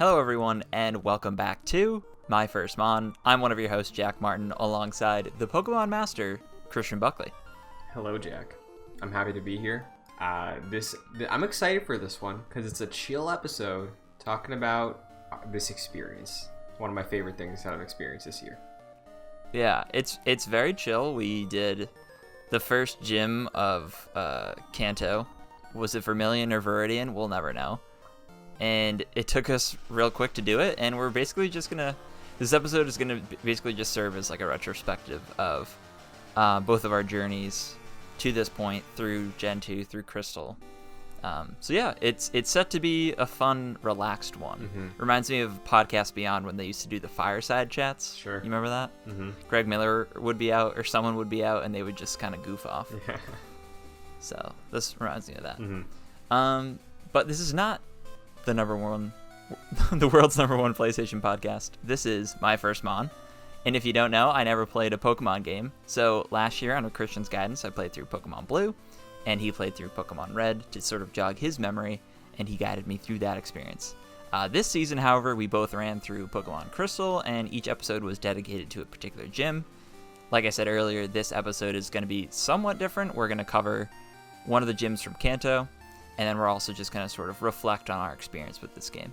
Hello everyone, and welcome back to My First Mon. I'm one of your hosts, Jack Martin, alongside the Pokemon Master, Christian Buckley. Hello, Jack. I'm happy to be here. I'm excited for this one because it's a chill episode talking about this experience. One of my favorite things that I've experienced this year. Yeah, it's very chill. We did the first gym of Kanto. Was it Vermilion or Viridian? We'll never know. And it took us real quick to do it, and we're basically just gonna... This episode is gonna basically just serve as like a retrospective of both of our journeys to this point through Gen 2, through Crystal. So yeah, it's set to be a fun, relaxed one. Mm-hmm. Reminds me of Podcast Beyond when they used to do the fireside chats. Sure. You remember that? Mm-hmm. Greg Miller would be out, or someone would be out, and they would just kind of goof off. Yeah. So this reminds me of that. Mm-hmm. But this is not the world's number one PlayStation podcast. This is My First Mon. And if you don't know, I never played a Pokemon game. So last year, under Christian's guidance, I played through Pokemon Blue, and he played through Pokemon Red to sort of jog his memory, and he guided me through that experience. This season, however, we both ran through Pokemon Crystal, and each episode was dedicated to a particular gym. Like I said earlier, this episode is going to be somewhat different. We're going to cover one of the gyms from Kanto, and then we're also just going to sort of reflect on our experience with this game.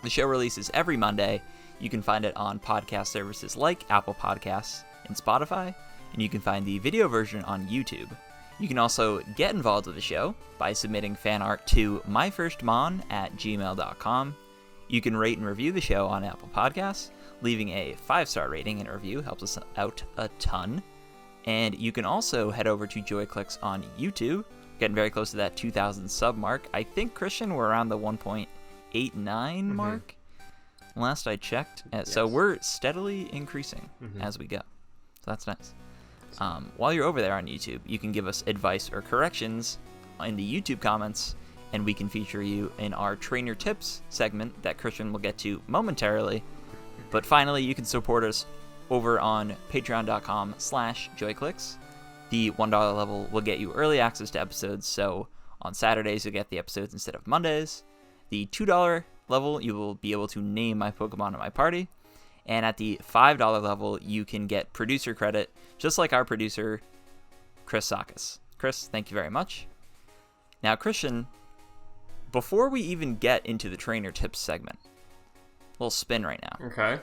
The show releases every Monday. You can find it on podcast services like Apple Podcasts and Spotify, and you can find the video version on YouTube. You can also get involved with the show by submitting fan art to myfirstmon@gmail.com. You can rate and review the show on Apple Podcasts. Leaving a 5-star rating and review helps us out a ton. And you can also head over to JoyClicks on YouTube. Getting very close to that 2,000 sub mark. I think, Christian, we're around the 1.89 mark last I checked. Yes. So we're steadily increasing as we go. So that's nice. While you're over there on YouTube, you can give us advice or corrections in the YouTube comments, and we can feature you in our Trainer Tips segment that Christian will get to momentarily. But finally, you can support us over on patreon.com/joyclicks. The $1 level will get you early access to episodes, so on Saturdays you'll get the episodes instead of Mondays. The $2 level, you will be able to name my Pokemon in my party. And at the $5 level, you can get producer credit, just like our producer, Chris Sakis. Chris, thank you very much. Now, Christian, before we even get into the Trainer Tips segment, a little spin right now. Okay.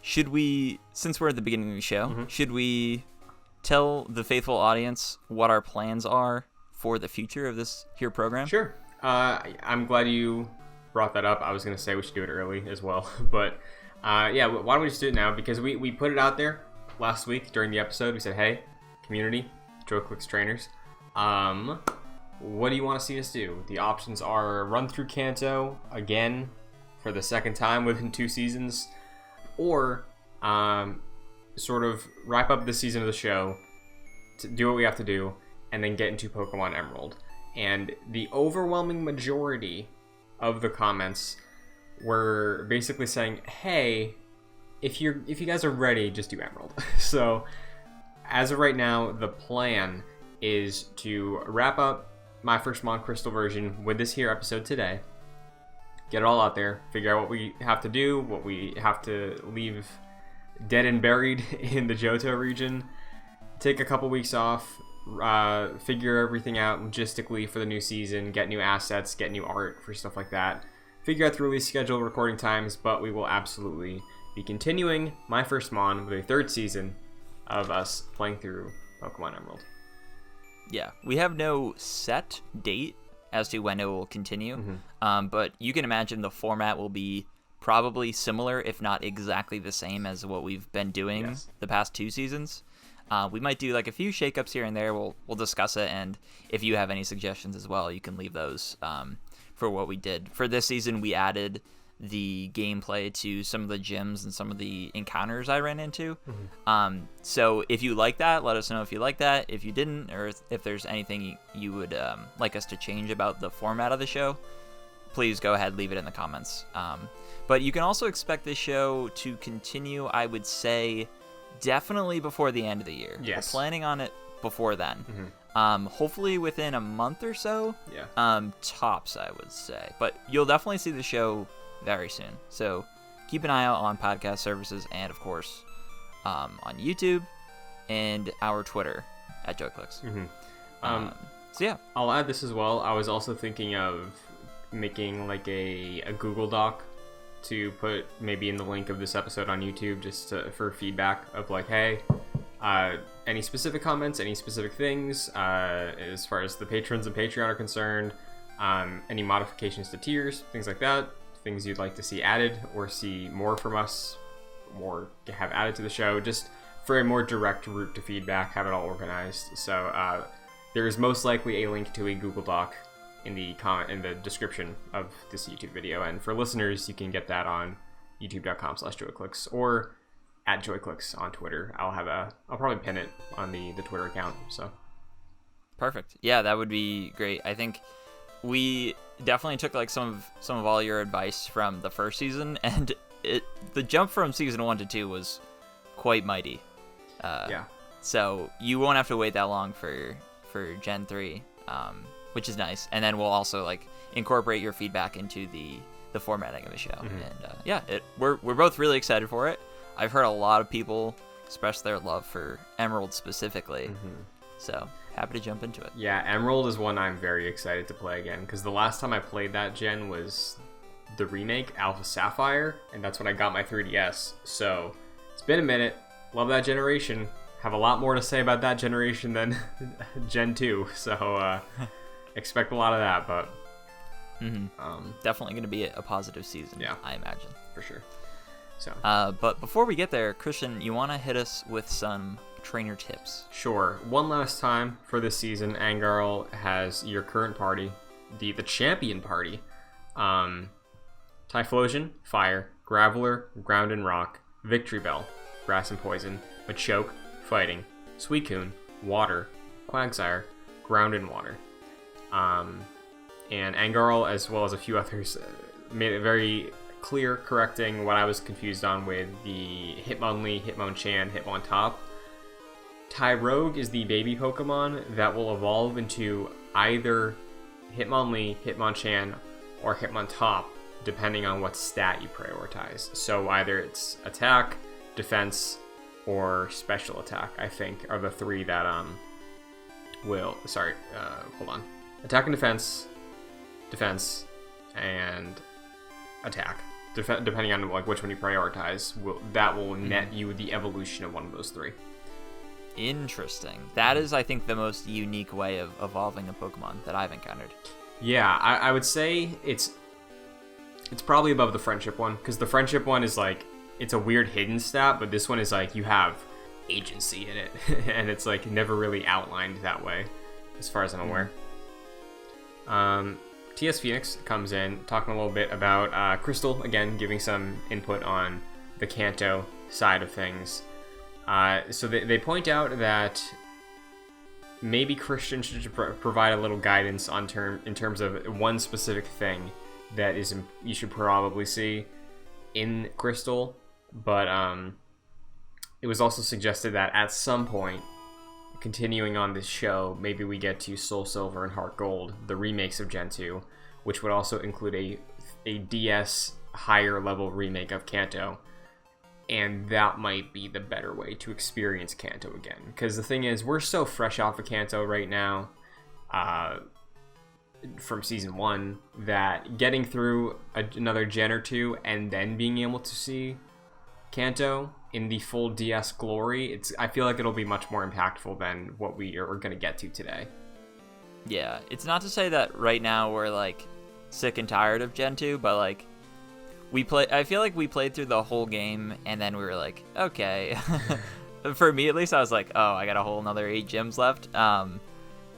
Should we, since we're at the beginning of the show, should we tell the faithful audience what our plans are for the future of this here program? Sure. I'm glad you brought that up. I was going to say we should do it early as well. But yeah, why don't we just do it now? Because we put it out there last week during the episode. We said, hey, community, JoyClicks trainers, what do you want to see us do? The options are run through Kanto again for the second time within 2 seasons, or sort of wrap up this season of the show, to do what we have to do, and then get into Pokemon Emerald. And the overwhelming majority of the comments were basically saying, hey, if you guys are ready, just do Emerald. So as of right now, the plan is to wrap up My First Mon Crystal version with this here episode today, get it all out there, figure out what we have to do, what we have to leave dead and buried in the Johto region, take a couple weeks off, figure everything out logistically for the new season, get new assets, get new art for stuff like that, figure out the release schedule, recording times, but we will absolutely be continuing My First Mon with a 3rd season of us playing through Pokemon Emerald. Yeah, we have no set date as to when it will continue, but you can imagine the format will be probably similar, if not exactly the same as what we've been doing the past 2 seasons. We might do like a few shakeups here and there. We'll discuss it, and if you have any suggestions as well, you can leave those for what we did. For this season, we added the gameplay to some of the gyms and some of the encounters I ran into. So if you like that, let us know if you like that. If you didn't, or if there's anything you would like us to change about the format of the show, please go ahead, leave it in the comments. But you can also expect this show to continue, I would say, definitely before the end of the year. Yes. We're planning on it before then. Hopefully within a month or so. Yeah. Tops, I would say. But you'll definitely see the show very soon. So keep an eye out on podcast services and, of course, on YouTube and our Twitter at JoyClicks. Mm-hmm. So yeah. I'll add this as well. I was also thinking of making like a Google Doc to put maybe in the link of this episode on YouTube just for feedback of like, hey, any specific comments, any specific things as far as the patrons and Patreon are concerned, any modifications to tiers, things like that, things you'd like to see added or see more from us, more to have added to the show, just for a more direct route to feedback, have it all organized. So there is most likely a link to a Google Doc in the description of this YouTube video, and for listeners, you can get that on youtube.com/joyclicks or at joyclicks on Twitter. I'll probably pin it on the Twitter account. So perfect. Yeah, that would be great. I think we definitely took like some of all your advice from the first season, and the jump from season 1 to 2 was quite mighty. Yeah. So you won't have to wait that long for Gen 3, which is nice. And then we'll also like incorporate your feedback into the formatting of the show. Mm-hmm. And we're both really excited for it. I've heard a lot of people express their love for Emerald specifically. Mm-hmm. So happy to jump into it. Yeah, Emerald is one I'm very excited to play again, because the last time I played that gen was the remake, Alpha Sapphire, and that's when I got my 3DS. So it's been a minute. Love that generation. Have a lot more to say about that generation than Gen 2. So expect a lot of that, but definitely going to be a positive season, yeah, I imagine. For sure. So, but before we get there, Christian, you want to hit us with some trainer tips? Sure. One last time for this season, Angarl has your current party, the champion party. Typhlosion, Fire, Graveler, Ground and Rock, Victory Bell, Grass and Poison, Machoke, Fighting, Suicune, Water, Quagsire, Ground and Water. And Angarl, as well as a few others, made it very clear, correcting what I was confused on with the Hitmonlee, Hitmonchan, Hitmontop. Tyrogue is the baby Pokemon that will evolve into either Hitmonlee, Hitmonchan, or Hitmontop, depending on what stat you prioritize. So either it's attack, defense, or special attack, I think, are the three that attack and defense, and attack. Depending on like which one you prioritize, that will net you the evolution of one of those three. Interesting. That is, I think, the most unique way of evolving a Pokemon that I've encountered. Yeah, I would say it's probably above the friendship one, because the friendship one is like, it's a weird hidden stat, but this one is like you have agency in it, and it's like never really outlined that way, as far as I'm aware. TS Phoenix comes in talking a little bit about Crystal, again, giving some input on the Kanto side of things. So they point out that maybe Christian should provide a little guidance in terms of one specific thing that you should probably see in Crystal, but it was also suggested that at some point, continuing on this show, maybe we get to Soul Silver and Heart Gold, the remakes of Gen 2, which would also include a DS higher level remake of Kanto, and that might be the better way to experience Kanto again. Because the thing is, we're so fresh off of Kanto right now, from Season 1, that getting through another gen or two and then being able to see Kanto in the full DS glory, I feel like it'll be much more impactful than what we are going to get to today. Yeah, it's not to say that right now we're like sick and tired of Gen 2, but like I feel like we played through the whole game and then we were like, okay. For me at least, I was like, oh, I got a whole another 8 gyms left.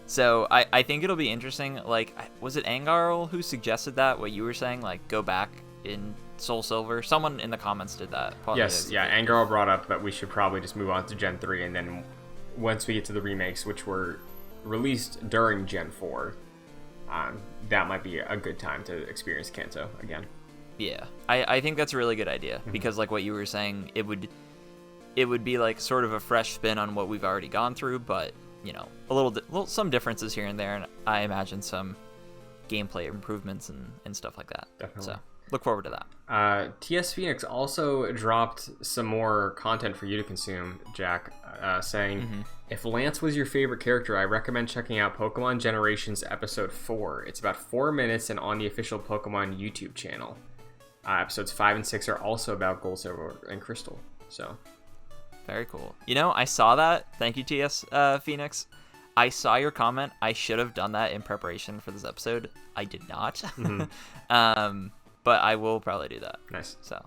So I think it'll be interesting. Like, was it Angarl who suggested that, what you were saying, like go back in Soul Silver? Someone in the comments did that. Yes, yeah, Angarl brought up that we should probably just move on to Gen 3, and then once we get to the remakes, which were released during Gen 4, that might be a good time to experience Kanto again. Yeah, I think that's a really good idea, because like what you were saying, it would be like sort of a fresh spin on what we've already gone through, but some differences here and there, and I imagine some gameplay improvements and stuff like that. Definitely. So look forward to that. TS Phoenix also dropped some more content for you to consume, Jack, saying, if Lance was your favorite character, I recommend checking out Pokemon Generations Episode 4. It's about 4 minutes and on the official Pokemon YouTube channel. Episodes 5 and 6 are also about Gold, Silver, and Crystal. So, very cool. I saw that. Thank you, TS Phoenix. I saw your comment. I should have done that in preparation for this episode. I did not. But I will probably do that. Nice. So,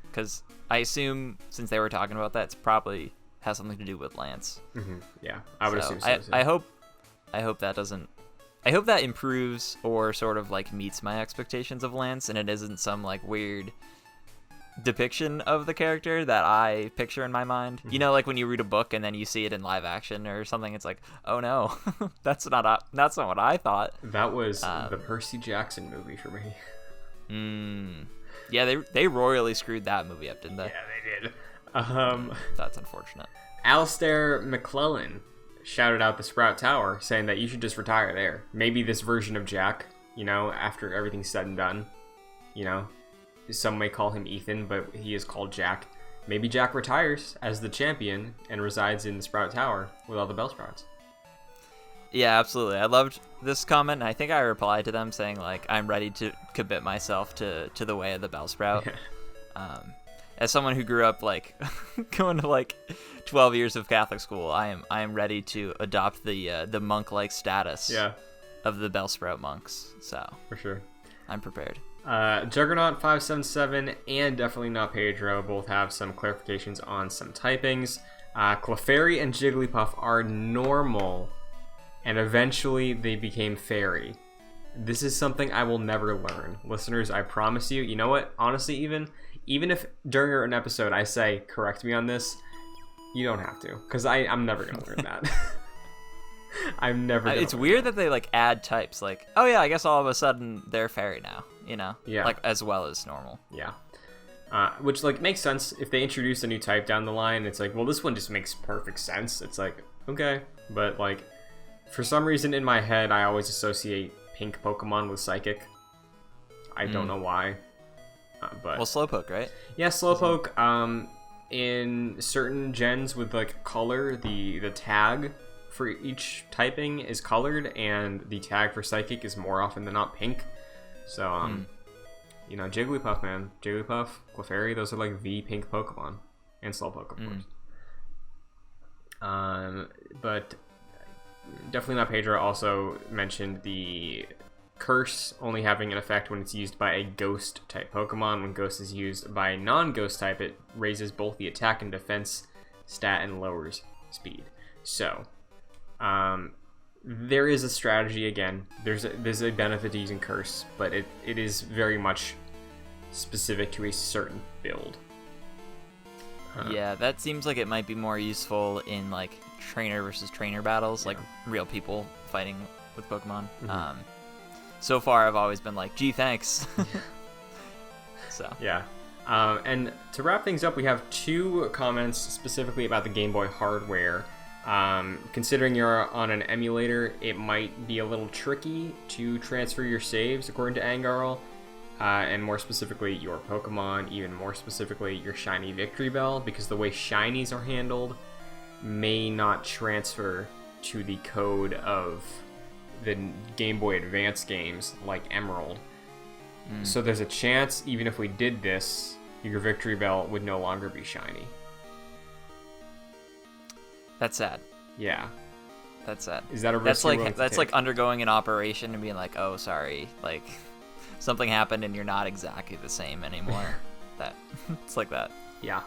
because I assume since they were talking about that, it's probably has something to do with Lance. Yeah, I would assume so. I hope that doesn't. I hope that improves or sort of like meets my expectations of Lance, and it isn't some like weird depiction of the character that I picture in my mind. Like when you read a book and then you see it in live action or something, it's like, oh no, that's not what I thought. That was the Percy Jackson movie for me. Yeah, they royally screwed that movie up, didn't they? Yeah, they did. That's unfortunate. Alistair McClellan shouted out the Sprout Tower, saying that you should just retire there. Maybe this version of Jack, after everything's said and done, some may call him Ethan, but he is called Jack. Maybe Jack retires as the champion and resides in the Sprout Tower with all the Bellsprouts. Yeah, absolutely. I loved this comment, and I think I replied to them saying, like, I'm ready to commit myself to the way of the Bellsprout. Yeah. As someone who grew up, like, going to, like, 12 years of Catholic school, I am ready to adopt the monk-like status of the Bellsprout monks. So, for sure. I'm prepared. Juggernaut577 and Definitely Not Pedro both have some clarifications on some typings. Clefairy and Jigglypuff are normal, and eventually they became fairy. This is something I will never learn. Listeners, I promise you. You know what? Honestly, even if during an episode I say, correct me on this, you don't have to. Because I'm never going to learn that. I'm never gonna It's weird that they, like, add types. Like, oh yeah, I guess all of a sudden they're fairy now. Yeah. Like, as well as normal. Yeah. Which, like, makes sense. If they introduce a new type down the line, it's like, well, this one just makes perfect sense. It's like, okay. But, like, for some reason in my head, I always associate pink Pokemon with Psychic. I don't know why. But well, Slowpoke, right? Yeah, Slowpoke. In certain gens with, like, color, the tag for each typing is colored, and the tag for Psychic is more often than not pink. So, Jigglypuff, man. Jigglypuff, Clefairy, those are, like, the pink Pokemon. And Slowpoke, of course. But Definitely Not Pedro also mentioned the curse only having an effect when it's used by a ghost type Pokemon. When ghost is used by a non-ghost type, it raises both the attack and defense stat and lowers speed. So, there is a strategy again. There's a benefit to using curse, but it is very much specific to a certain build. Yeah, that seems like it might be more useful in, like, trainer versus trainer battles, like real people fighting with Pokemon. So far I've always been like, gee, thanks. So yeah. And to wrap things up, we have 2 comments specifically about the Game Boy hardware. Considering you're on an emulator, it might be a little tricky to transfer your saves, according to Angarl, and more specifically your Pokemon, even more specifically your Shiny Victory Bell, because the way Shinies are handled may not transfer to the code of the Game Boy Advance games like Emerald. So there's a chance, even if we did this, your Victory Bell would no longer be shiny. That's sad. Yeah. That's sad. Is that a risk that's like undergoing an operation and being like, oh, sorry, like something happened and you're not exactly the same anymore. It's like that. Yeah.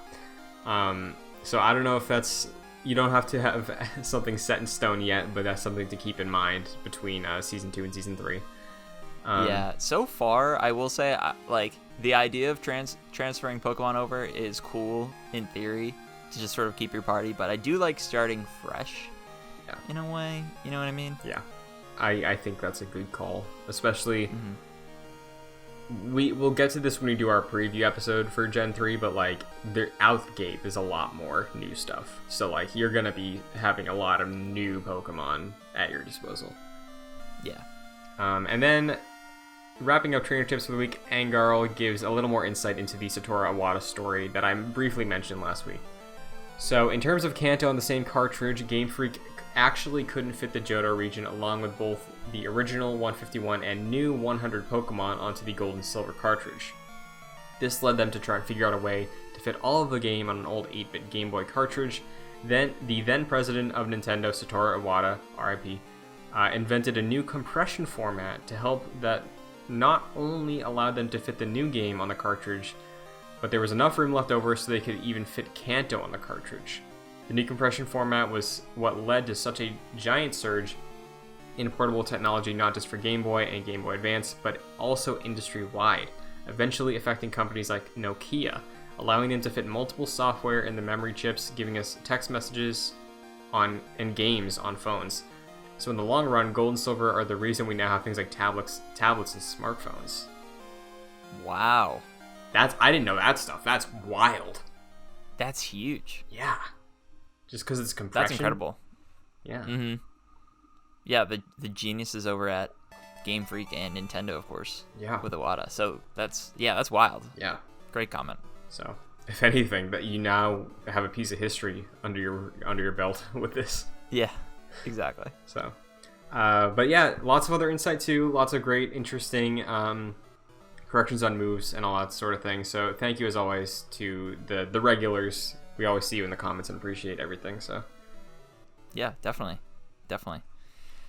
So I don't know if that's... You don't have to have something set in stone yet, but that's something to keep in mind between Season 2 and Season 3. Yeah, so far, I will say, like, the idea of transferring Pokemon over is cool in theory, to just sort of keep your party, but I do like starting fresh, in a way, you know what I mean? Yeah, I think that's a good call, especially we'll get to this when we do our preview episode for Gen 3, but like the out the gate is a lot more new stuff. So like you're gonna be having a lot of new Pokemon at your disposal. Yeah. And then wrapping up trainer tips for the week, Angarl gives a little more insight into the Satoru Iwata story that I briefly mentioned last week. So in terms of Kanto on the same cartridge, Game Freak actually couldn't fit the Johto region along with both the original 151 and new 100 Pokemon onto the Gold and Silver cartridge. This led them to try and figure out a way to fit all of the game on an old 8-bit Game Boy cartridge. Then the then president of Nintendo, Satoru Iwata, RIP, invented a new compression format to help that not only allowed them to fit the new game on the cartridge, but there was enough room left over so they could even fit Kanto on the cartridge. The new compression format was what led to such a giant surge in portable technology, not just for Game Boy and Game Boy Advance, but also industry-wide, eventually affecting companies like Nokia, allowing them to fit multiple software in the memory chips, giving us text messages and games on phones. So in the long run, Gold and Silver are the reason we now have things like tablets and smartphones. Wow. I didn't know that stuff. That's wild. That's huge. Yeah. Just because it's compression. That's incredible. Yeah. Mm-hmm. Yeah, the geniuses over at Game Freak and Nintendo, of course. Yeah. With Iwata. So that's wild. Yeah. Great comment. So, if anything, that you now have a piece of history under your belt with this. Yeah. Exactly. So, but yeah, lots of other insight too. Lots of great, interesting corrections on moves and all that sort of thing. So, thank you as always to the regulars. We always see you in the comments and appreciate everything. So, yeah, definitely.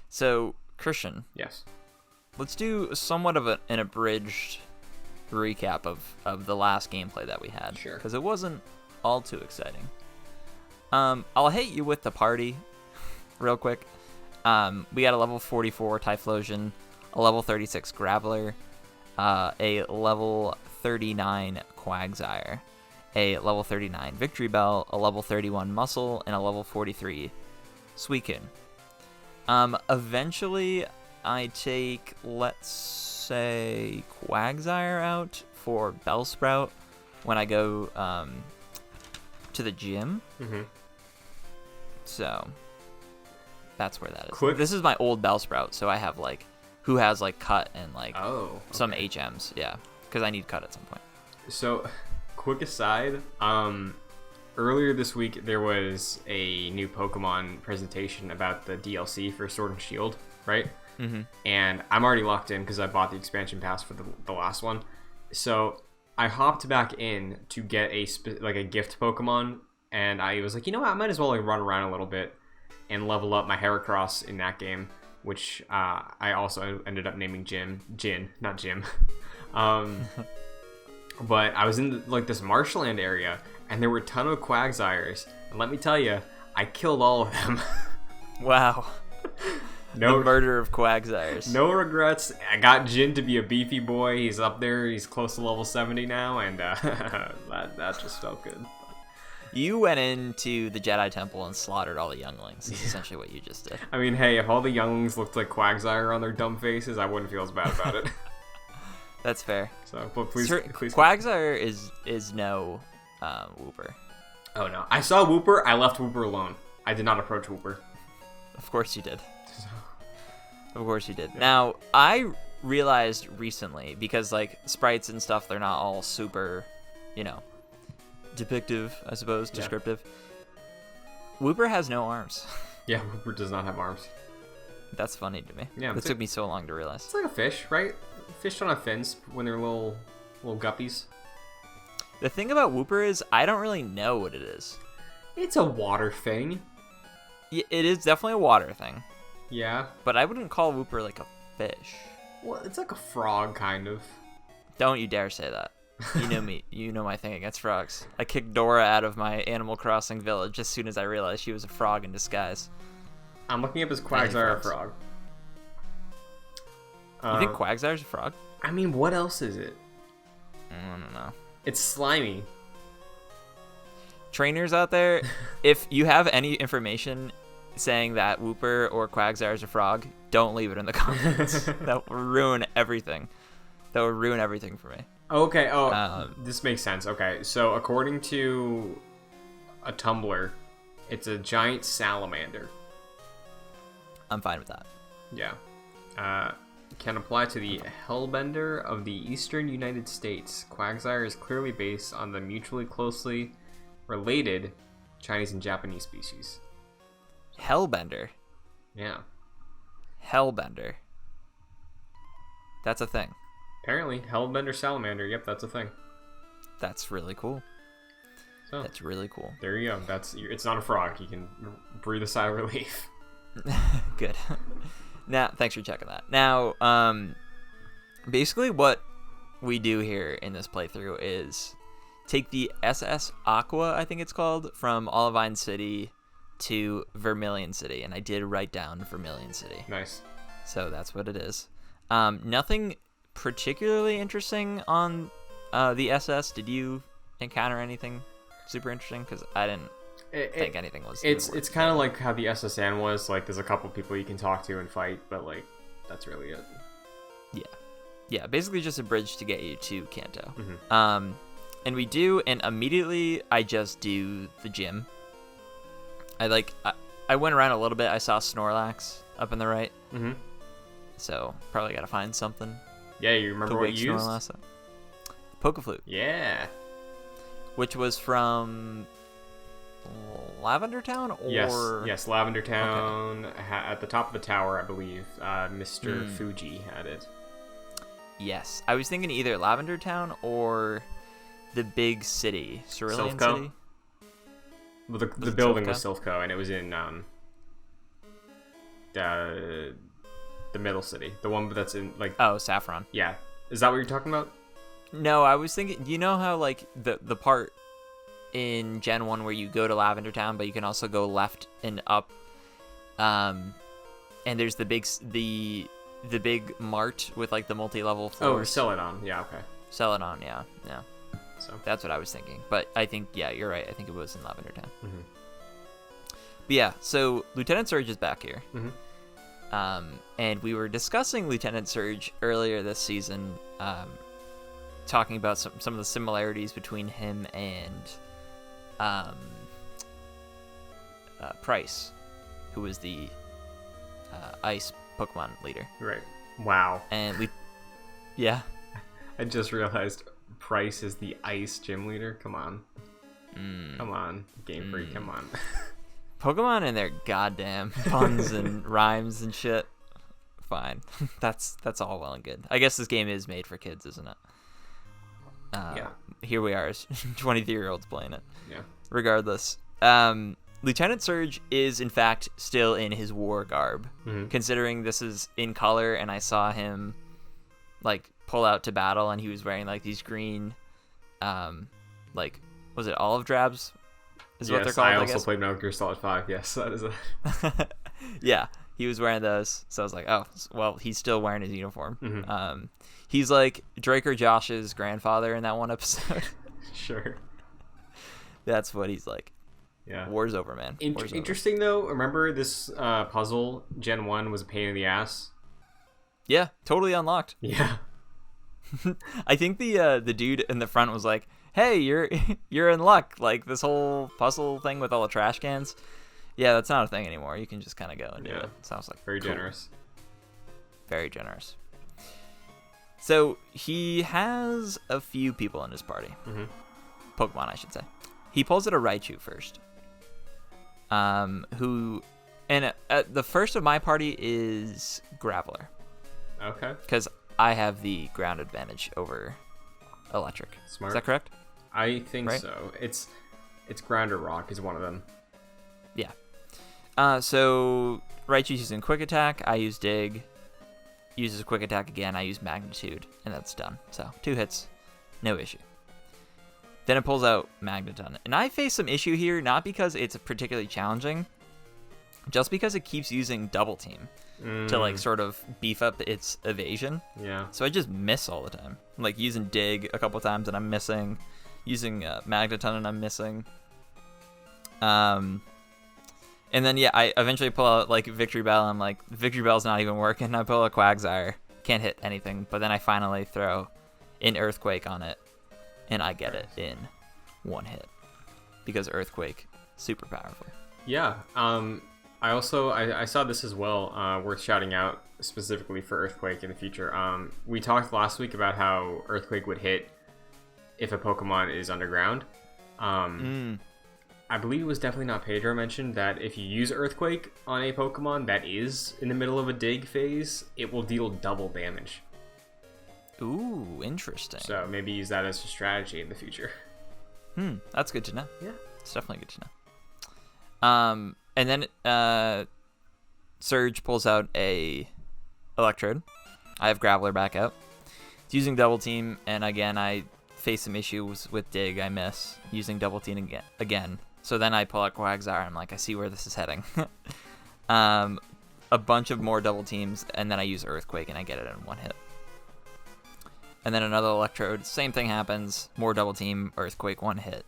So, Christian. Yes. Let's do somewhat of an abridged recap of the last gameplay that we had. Sure. Because it wasn't all too exciting. I'll hit you with the party real quick. We got a level 44 Typhlosion, a level 36 Graveler, a level 39 Quagsire, a level 39 Victory Bell, a level 31 Muscle, and a level 43 Suicune. Eventually, I take, let's say, Quagsire out for Bellsprout when I go to the gym. Mm-hmm. So that's where that is. Quick. This is my old Bellsprout, so I have who has cut and some okay. HMs, yeah, because I need cut at some point. So, quick aside, earlier this week there was a new Pokemon presentation about the DLC for Sword and Shield, right? Mm-hmm. And I'm already locked in because I bought the expansion pass for the last one. So I hopped back in to get a gift Pokemon, and I was like, you know what, I might as well run around a little bit and level up my Heracross in that game, which I also ended up naming Jin, not Jim. But I was in this marshland area, and there were a ton of Quagsires, and let me tell you, I killed all of them. Wow. The murder of Quagsires. No regrets. I got Jin to be a beefy boy. He's up there. He's close to level 70 now, and that just felt good. You went into the Jedi Temple and slaughtered all the younglings. That's essentially what you just did. I mean, hey, if all the younglings looked like Quagsire on their dumb faces, I wouldn't feel as bad about it. That's fair. So, but please. Quagsire is no Wooper. Oh no! I saw Wooper. I left Wooper alone. I did not approach Wooper. Of course you did. Of course you did. Yeah. Now, I realized recently, because sprites and stuff, they're not all super, depictive, I suppose, descriptive. Yeah. Wooper has no arms. Yeah, Wooper does not have arms. That's funny to me. Yeah, it took me so long to realize. It's like a fish, right? Fish don't have fins when they're little guppies. The thing about Wooper is I don't really know what it is. It's a water thing. Yeah, it is definitely a water thing. Yeah. But I wouldn't call Wooper a fish. Well, it's like a frog, kind of. Don't you dare say that. You know me. You know my thing against frogs. I kicked Dora out of my Animal Crossing village as soon as I realized she was a frog in disguise. I'm looking up his Quagsire frog. You think Quagsire's a frog? I mean, what else is it? I don't know. It's slimy. Trainers out there, if you have any information saying that Wooper or Quagsire is a frog, don't leave it in the comments. That will ruin everything That would ruin everything for me. Okay. Oh, this makes sense. Okay, so according to a Tumblr, it's a giant salamander. I'm fine with that. Yeah. Can apply to the hellbender of the eastern United States. Quagsire is clearly based on the mutually closely related Chinese and Japanese species. Hellbender. Yeah. Hellbender. That's a thing. Apparently, hellbender salamander. Yep, that's a thing. That's really cool. So That's really cool. there you go. It's not a frog. You can breathe a sigh of relief. Good. Now, thanks for checking that. Now, basically what we do here in this playthrough is take the SS Aqua, I think it's called, from Olivine City to Vermilion City, and I did write down Vermilion City. Nice. So that's what it is. Nothing particularly interesting on the SS. Did you encounter anything super interesting? Because I didn't think anything was. It's kind of like how the SSN was. Like, there's a couple people you can talk to and fight, but like that's really it. Yeah. Basically, just a bridge to get you to Kanto. Mm-hmm. And we do, and immediately I just do the gym. I went around a little bit. I saw Snorlax up in the right. Mm-hmm. So probably gotta find something. Yeah, you remember what you used? Snorlax up. Pokeflute. Yeah. Which was from Lavender Town, or yes, Lavender Town. Okay. At the top of the tower, I believe. Mr. Fuji had it. Yes, I was thinking either Lavender Town or the big city, Cerulean Silphco? City. Well, the building was Silphco, and it was in the middle city, the one that's in like. Oh, Saffron. Yeah, is that what you're talking about? No, I was thinking. You know how like the part in Gen 1 where you go to Lavender Town, but you can also go left and up. And there's the big mart with like the multi-level floors. Oh, Celadon. Yeah, okay. Celadon, yeah. So that's what I was thinking. But I think, yeah, you're right. I think it was in Lavender Town. Mm-hmm. But yeah, so Lieutenant Surge is back here. Mm-hmm. And we were discussing Lieutenant Surge earlier this season, talking about some of the similarities between him and Price, who was the ice Pokemon leader. Right. Wow. And yeah. I just realized Price is the ice gym leader. Come on. Come on, Game Freak. Come on. Pokemon and their goddamn puns and rhymes and shit. Fine. That's all well and good. I guess this game is made for kids, isn't it? Yeah. Here we are, as 23-year-olds playing it. Yeah. Regardless. Lieutenant Surge is, in fact, still in his war garb, considering this is in color, and I saw him, like, pull out to battle, and he was wearing, like, these green, like, was it olive drabs? Is what they're called, I also played Metal Gear Solid 5. Yes, that is a... Yeah, he was wearing those, so I was like, oh, well, he's still wearing his uniform. Mm-hmm. He's like Drake or Josh's grandfather in that one episode. Sure. That's what he's like. Yeah. War's over, man. War's interesting, over. though. Remember this puzzle, Gen 1, was a pain in the ass? Yeah, totally unlocked. Yeah. I think the dude in the front was like, hey, you're in luck. Like, this whole puzzle thing with all the trash cans. Yeah, that's not a thing anymore. You can just kind of go and do it. Sounds like very cool. generous. Very generous. So he has a few people in his party. Mm-hmm. Pokemon, I should say. He pulls out a Raichu first. Who, and the first of my party is Graveler. Okay. Because I have the ground advantage over Electric. Smart. Is that correct? I think right? so. It's Ground or Rock is one of them. Yeah. So Raichu's using Quick Attack. I use Dig. Uses Quick Attack again. I use Magnitude, and that's done. So 2 hits, no issue. Then it pulls out Magneton, and I face some issue here, not because it's particularly challenging, just because it keeps using Double Team to like sort of beef up its evasion. Yeah. So I just miss all the time. I'm like using Dig a couple times, and I'm missing. Using Magneton, and I'm missing. And then, yeah, I eventually pull out, like, Victory Bell. I'm like, Victory Bell's not even working. I pull out Quagsire. can't hit anything. But then I finally throw an Earthquake on it, and I get it in one hit because Earthquake, super powerful. Yeah. I saw this as well. Worth shouting out specifically for Earthquake in the future. We talked last week about how Earthquake would hit if a Pokemon is underground. I believe it was definitely not Pedro mentioned that if you use Earthquake on a Pokemon that is in the middle of a dig phase, it will deal double damage. Ooh, interesting. So maybe use that as a strategy in the future. That's good to know. Yeah. It's definitely good to know. And then Surge pulls out a Electrode. I have Graveler back out. It's using Double Team, and again, I face some issues with Dig. I miss using Double Team again. So then I pull out Quagsire. I'm like, I see where this is heading. A bunch of more Double Teams, and then I use Earthquake, and I get it in one hit. And then another Electrode. Same thing happens. More Double Team, Earthquake, one hit.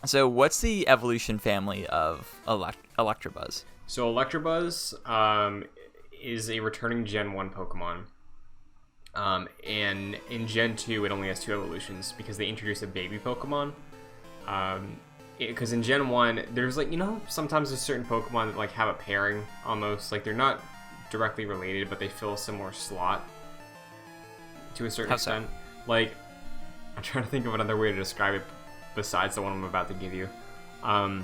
So what's the evolution family of Electabuzz? So Electabuzz is a returning Gen 1 Pokemon. And in Gen 2, it only has 2 evolutions because they introduced a baby Pokemon. Because in Gen 1, there's like, sometimes there's certain Pokemon that like have a pairing almost. Like they're not directly related, but they fill a similar slot to a certain extent. So? Like, I'm trying to think of another way to describe it besides the one I'm about to give you. I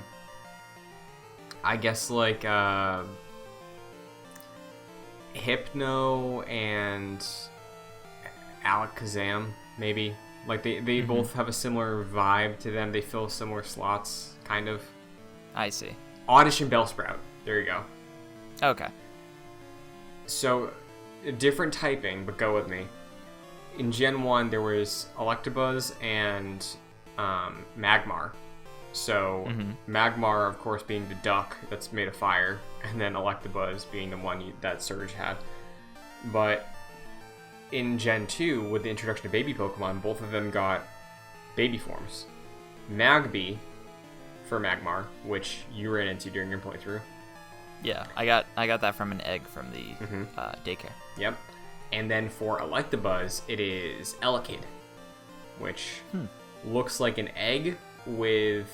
guess like Hypno and Alakazam, maybe. Like they both have a similar vibe to them. They fill similar slots, kind of. I see. Oddish and Bellsprout. There you go. Okay. So, different typing, but go with me. In Gen 1, there was Electabuzz and Magmar. So, Magmar, of course, being the duck that's made of fire, and then Electabuzz being the one that Surge had. But in Gen 2, with the introduction of baby Pokemon, both of them got baby forms. Magby for Magmar, which you ran into during your playthrough. Yeah, I got that from an egg from the daycare. Yep. And then for Electabuzz, it is Elekid, which looks like an egg with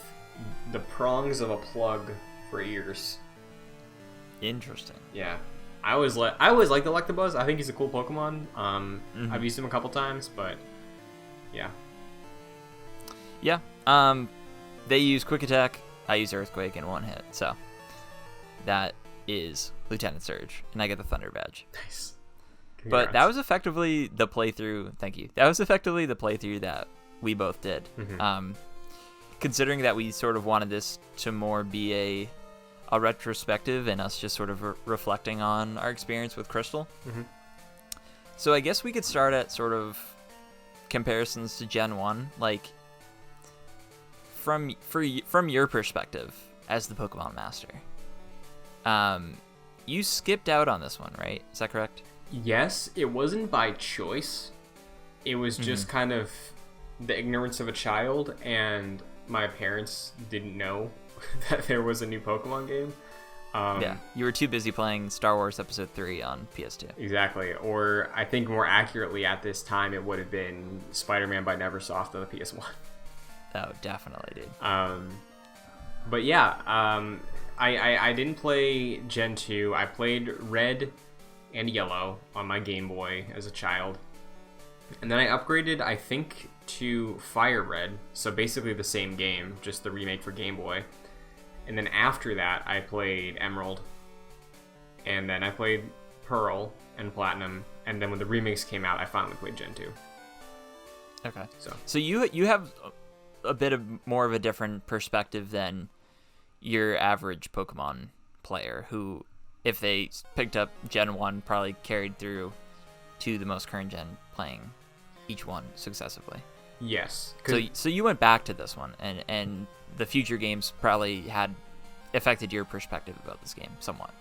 the prongs of a plug for ears. Interesting. Yeah. I always liked Electabuzz. I think he's a cool Pokemon. I've used him a couple times, but yeah. Yeah. They use Quick Attack. I use Earthquake in one hit. So that is Lieutenant Surge, and I get the Thunder Badge. Nice. Congrats. But that was effectively the playthrough. Thank you. That was effectively the playthrough that we both did. Considering that we sort of wanted this to more be a retrospective and us just sort of reflecting on our experience with Crystal. So I guess we could start at sort of comparisons to Gen 1, like from your perspective as the Pokemon Master. You skipped out on this one, right? Is that correct? Yes, it wasn't by choice. It was just kind of the ignorance of a child, and my parents didn't know that there was a new Pokemon game. Yeah, you were too busy playing Star Wars Episode 3 on PS2. Exactly, or I think more accurately at this time it would have been Spider-Man by Neversoft on the PS1. Oh, definitely, dude. But yeah, I didn't play Gen 2. I played Red and Yellow on my Game Boy as a child. And then I upgraded, I think, to Fire Red. So basically the same game, just the remake for Game Boy. And then after that, I played Emerald. And then I played Pearl and Platinum. And then when the remakes came out, I finally played Gen 2. Okay. So you have a bit more of a different perspective than your average Pokemon player who, if they picked up Gen 1, probably carried through to the most current gen, playing each one successively. Yes. So you went back to this one, and the future games probably had affected your perspective about this game somewhat.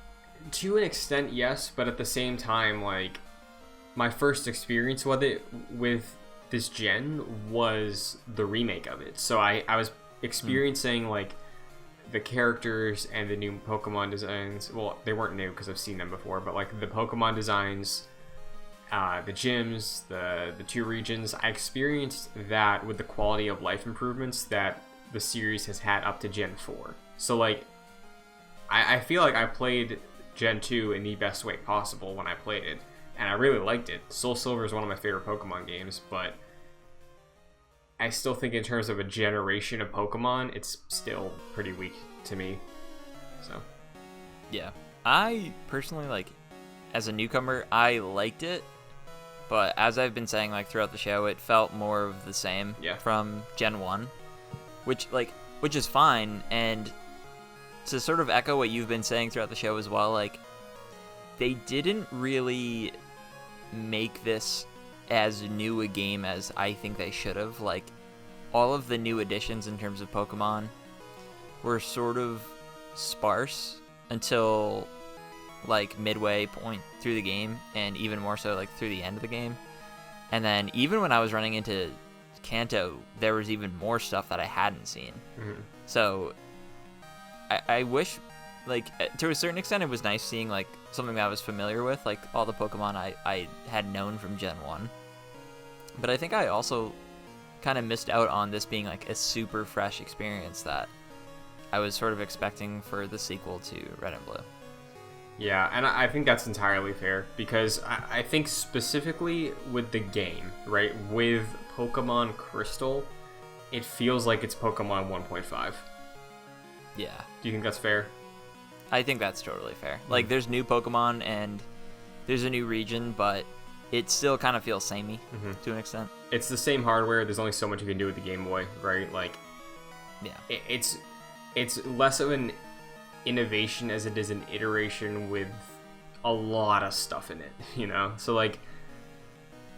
To an extent, yes, but at the same time, like, my first experience with this gen was the remake of it. So I was experiencing, like, the characters and the new Pokemon designs. Well, they weren't new because I've seen them before, but like the Pokemon designs, the gyms, the 2 regions, I experienced that with the quality of life improvements that the series has had up to Gen 4. So like, I feel like I played Gen 2 in the best way possible when I played it, and I really liked it. Soul Silver is one of my favorite Pokemon games, but I still think in terms of a generation of Pokemon, it's still pretty weak to me. So, yeah. I personally, like, as a newcomer, I liked it, but as I've been saying, like, throughout the show, it felt more of the same from Gen 1, which is fine, and to sort of echo what you've been saying throughout the show as well, like, they didn't really make this as new a game as I think they should have. Like, all of the new additions in terms of Pokemon were sort of sparse until like midway point through the game, and even more so like through the end of the game. And then even when I was running into Kanto, there was even more stuff that I hadn't seen. Mm-hmm. So I wish, like, to a certain extent, it was nice seeing like something that I was familiar with, like all the Pokemon I had known from Gen 1. But I think I also kind of missed out on this being like a super fresh experience that I was sort of expecting for the sequel to Red and Blue. Yeah, and I think that's entirely fair, because I think specifically with the game, right, with Pokemon Crystal, it feels like it's Pokemon 1.5. Yeah. Do you think that's fair? I think that's totally fair. Like, there's new Pokemon and there's a new region, but it still kind of feels samey to an extent. It's the same hardware. There's only so much you can do with the Game Boy, right? Like, yeah, it's less of an innovation as it is an iteration with a lot of stuff in it, you know? So, like,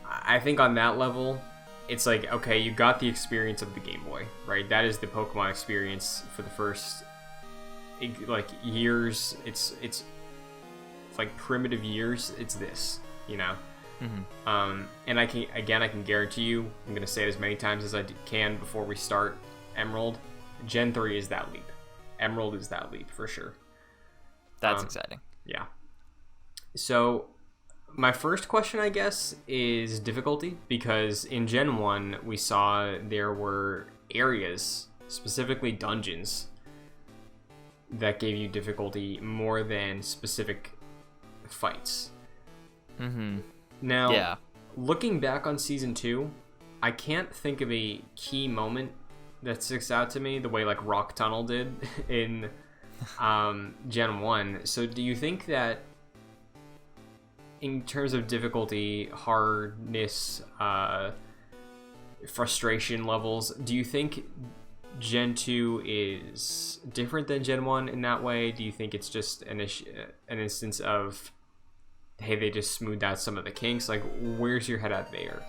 I think on that level, it's like, okay, you got the experience of the Game Boy, right? That is the Pokemon experience for the first, like, years. It's like primitive years. It's this, you know? And I can guarantee you, I'm going to say it as many times as I can before we start Emerald, Gen 3 is that leap. Emerald is that leap for sure. That's exciting. Yeah. So my first question, I guess, is difficulty, because in Gen 1 we saw there were areas, specifically dungeons, that gave you difficulty more than specific fights. Now, looking back on Season 2, I can't think of a key moment that sticks out to me the way, like, Rock Tunnel did in Gen 1. So do you think that, in terms of difficulty, hardness, frustration levels, do you think Gen 2 is different than Gen 1 in that way? Do you think it's just an instance of, hey, they just smoothed out some of the kinks? Like, where's your head at there?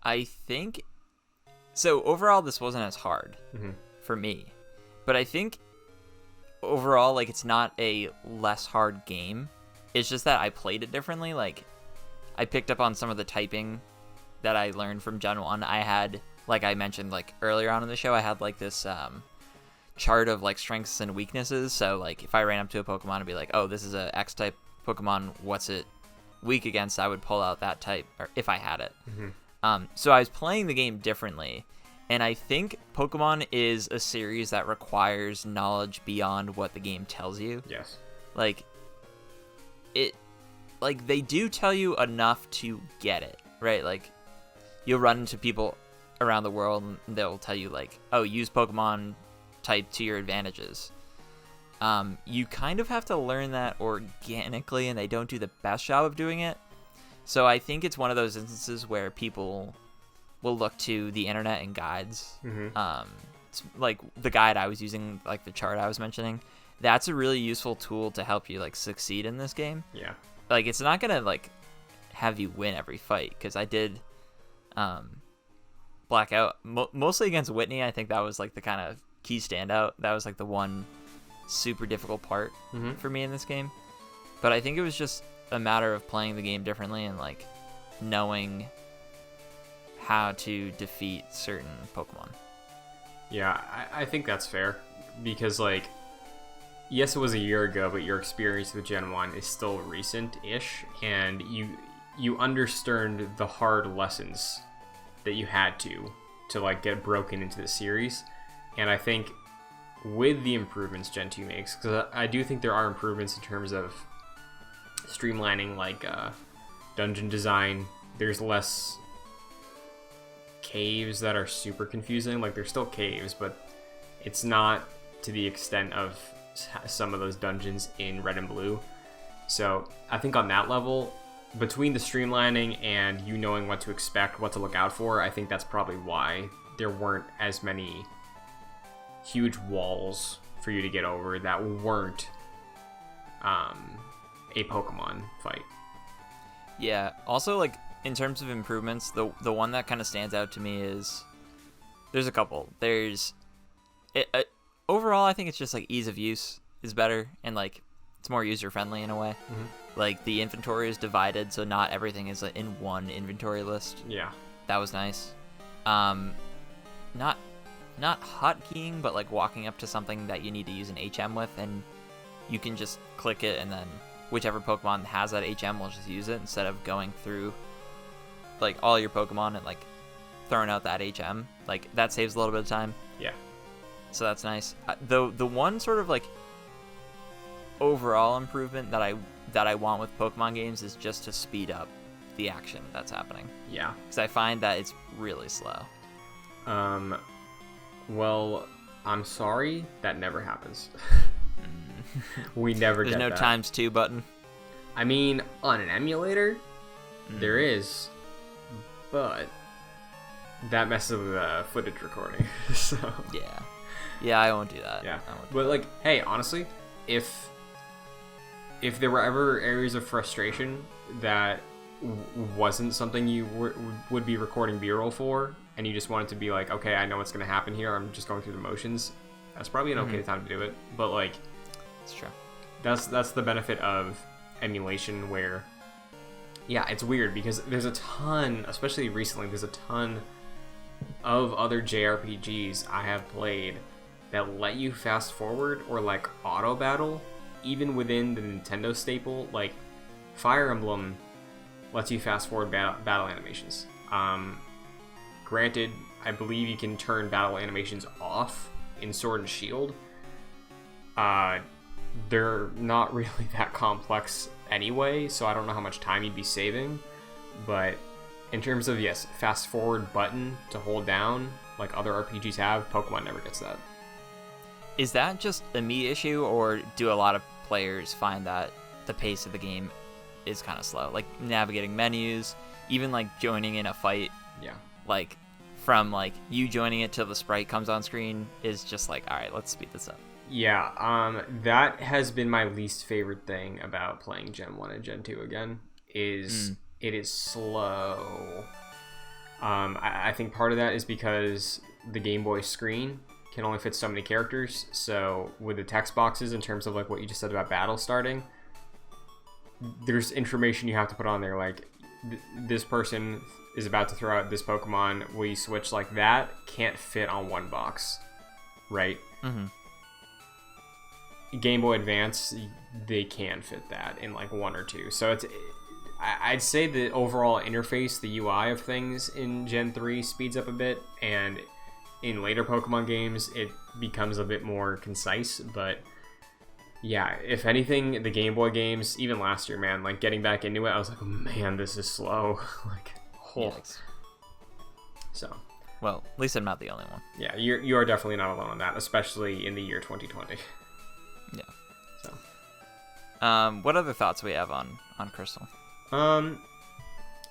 I think so. Overall, this wasn't as hard for me, but I think overall, like, it's not a less hard game. It's just that I played it differently. Like, I picked up on some of the typing that I learned from Gen 1. I had, like I mentioned, like, earlier on in the show, I had, like, this chart of, like, strengths and weaknesses. So, like, if I ran up to a Pokemon and be like, oh, this is a X-type Pokemon, what's it weak against, I would pull out that type, or if I had it. So I was playing the game differently, and I think Pokemon is a series that requires knowledge beyond what the game tells you. Yes. Like, they do tell you enough to get it, right? Like, you'll run into people around the world and they'll tell you, like, oh, use Pokemon type to your advantages. You kind of have to learn that organically, and they don't do the best job of doing it. So I think it's one of those instances where people will look to the internet and guides. Like the guide I was using, like the chart I was mentioning, that's a really useful tool to help you, like, succeed in this game. Yeah. Like, it's not gonna, like, have you win every fight, because I did black out mostly against Whitney. I think that was, like, the kind of key standout. That was, like, the one super difficult part for me in this game. But I think it was just a matter of playing the game differently and, like, knowing how to defeat certain Pokemon. Yeah, I think that's fair. because like, yes, it was a year ago, but your experience with Gen 1 is still recent-ish, and you understood the hard lessons that you had to like get broken into the series. And I think with the improvements Gen 2 makes, because I do think there are improvements in terms of streamlining, like dungeon design. There's less caves that are super confusing. Like, there's still caves, but it's not to the extent of some of those dungeons in Red and Blue. So I think on that level, between the streamlining and you knowing what to expect, what to look out for, I think that's probably why there weren't as many huge walls for you to get over that weren't a Pokemon fight. Yeah. Also, like, in terms of improvements, the one that kind of stands out to me is there's a couple. There's overall, I think it's just like ease of use is better, and like it's more user friendly in a way. Mm-hmm. Like the inventory is divided, so not everything is in one inventory list. Yeah, that was nice. Not hotkeying, but like walking up to something that you need to use an HM with, and you can just click it, and then whichever Pokemon has that HM will just use it instead of going through like all your Pokemon and like throwing out that HM. Like that saves a little bit of time. Yeah. So that's nice. The one sort of like overall improvement that I want with Pokemon games is just to speed up the action that's happening. Yeah. Because I find that it's really slow. Well, I'm sorry, that never happens. We never get that. There's no ×2 button. I mean, on an emulator, there is, but that messes with the footage recording. So yeah, I won't do that. Yeah, but like, hey, honestly, if there were ever areas of frustration that wasn't something you would be recording B-roll for, and you just wanted to be like, okay, I know what's going to happen here, I'm just going through the motions, that's probably an okay time to do it. But like, it's true. That's the benefit of emulation, where, yeah, it's weird because there's a ton, especially recently, there's a ton of other JRPGs I have played that let you fast forward or like auto battle, even within the Nintendo staple. Like Fire Emblem lets you fast forward battle animations. Granted, I believe you can turn battle animations off in Sword and Shield. They're not really that complex anyway, so I don't know how much time you'd be saving. But in terms of, yes, fast forward button to hold down, like other RPGs have, Pokemon never gets that. Is that just a me issue, or do a lot of players find that the pace of the game is kind of slow? Like navigating menus, even like joining in a fight. Yeah. Like from like you joining it till the sprite comes on screen is just like, all right, let's speed this up. Yeah, that has been my least favorite thing about playing Gen 1 and Gen 2 again, is it is slow. I think part of that is because the Game Boy screen can only fit so many characters, so with the text boxes, in terms of like what you just said about battle starting, there's information you have to put on there, like this person is about to throw out this Pokemon, will you switch like that? Can't fit on one box, right? Game Boy Advance, they can fit that in like one or two. So I'd say the overall interface, the UI of things in Gen 3 speeds up a bit, and in later Pokemon games it becomes a bit more concise. But yeah, if anything, the Game Boy games, even last year, man, like getting back into it, I was like, oh, man, this is slow. Like, so. Well, at least I'm not the only one. Yeah, you are definitely not alone on that, especially in the year 2020. Yeah. So. What other thoughts we have on Crystal?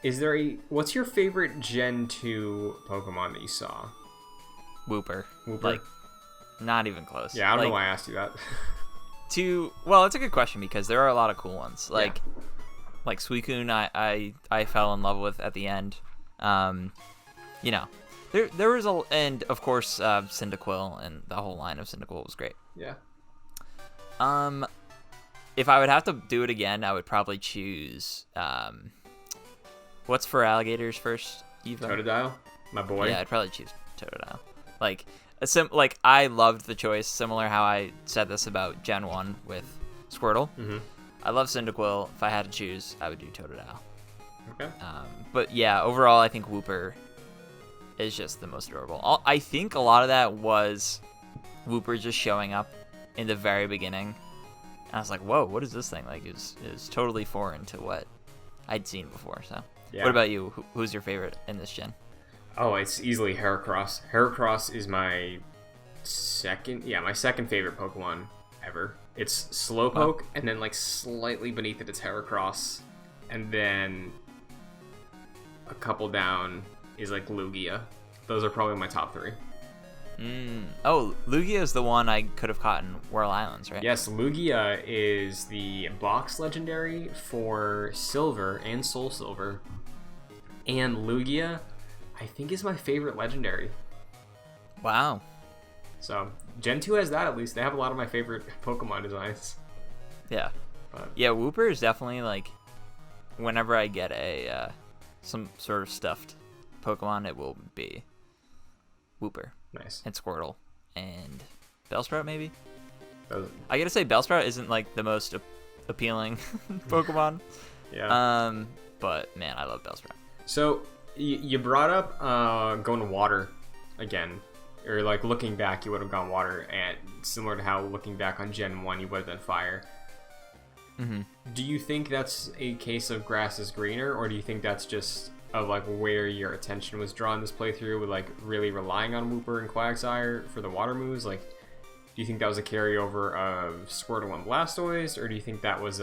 Is there what's your favorite Gen 2 Pokemon that you saw? Wooper. Like, not even close. Yeah, I don't know why I asked you that. Well, it's a good question because there are a lot of cool ones. Like Suicune, I fell in love with at the end. You know, there was and of course Cyndaquil, and the whole line of Cyndaquil was great. Yeah. If I would have to do it again, I would probably choose what's for alligators first? Evo? Totodile, my boy. Yeah, I'd probably choose Totodile. Like, Like, I loved the choice, similar how I said this about Gen 1 with Squirtle. Mm-hmm. I love Cyndaquil. If I had to choose, I would do Totodile. Okay. But yeah, overall, I think Wooper is just the most adorable. I think a lot of that was Wooper just showing up in the very beginning. And I was like, whoa, what is this thing? Like, it was totally foreign to what I'd seen before. So, Yeah. What about you? Who's your favorite in this gen? Oh, it's easily Heracross. Heracross is my second favorite Pokemon ever. It's Slowpoke, and then like slightly beneath it, it's Heracross, and then a couple down is like Lugia. Those are probably my top three. Oh, Lugia is the one I could have caught in Whirl Islands, right? Yes, Lugia is the box legendary for Silver and Soul Silver, and Lugia, I think, is my favorite legendary. Wow. So Gen 2 has that at least. They have a lot of my favorite Pokemon designs. Yeah. But Yeah, Wooper is definitely like, whenever I get a some sort of stuffed Pokemon, it will be Wooper nice. and Squirtle and Bellsprout maybe. Those- I gotta say Bellsprout isn't like the most appealing Pokemon. yeah. But man, I love Bellsprout. So you brought up going to water again, or like looking back, you would have gone water, and similar to how looking back on Gen 1, you would have done fire. Mm-hmm. Do you think that's a case of grass is greener, or do you think that's just of like where your attention was drawn this playthrough with like really relying on Wooper and Quagsire for the water moves? Like, do you think that was a carryover of Squirtle and Blastoise, or do you think that was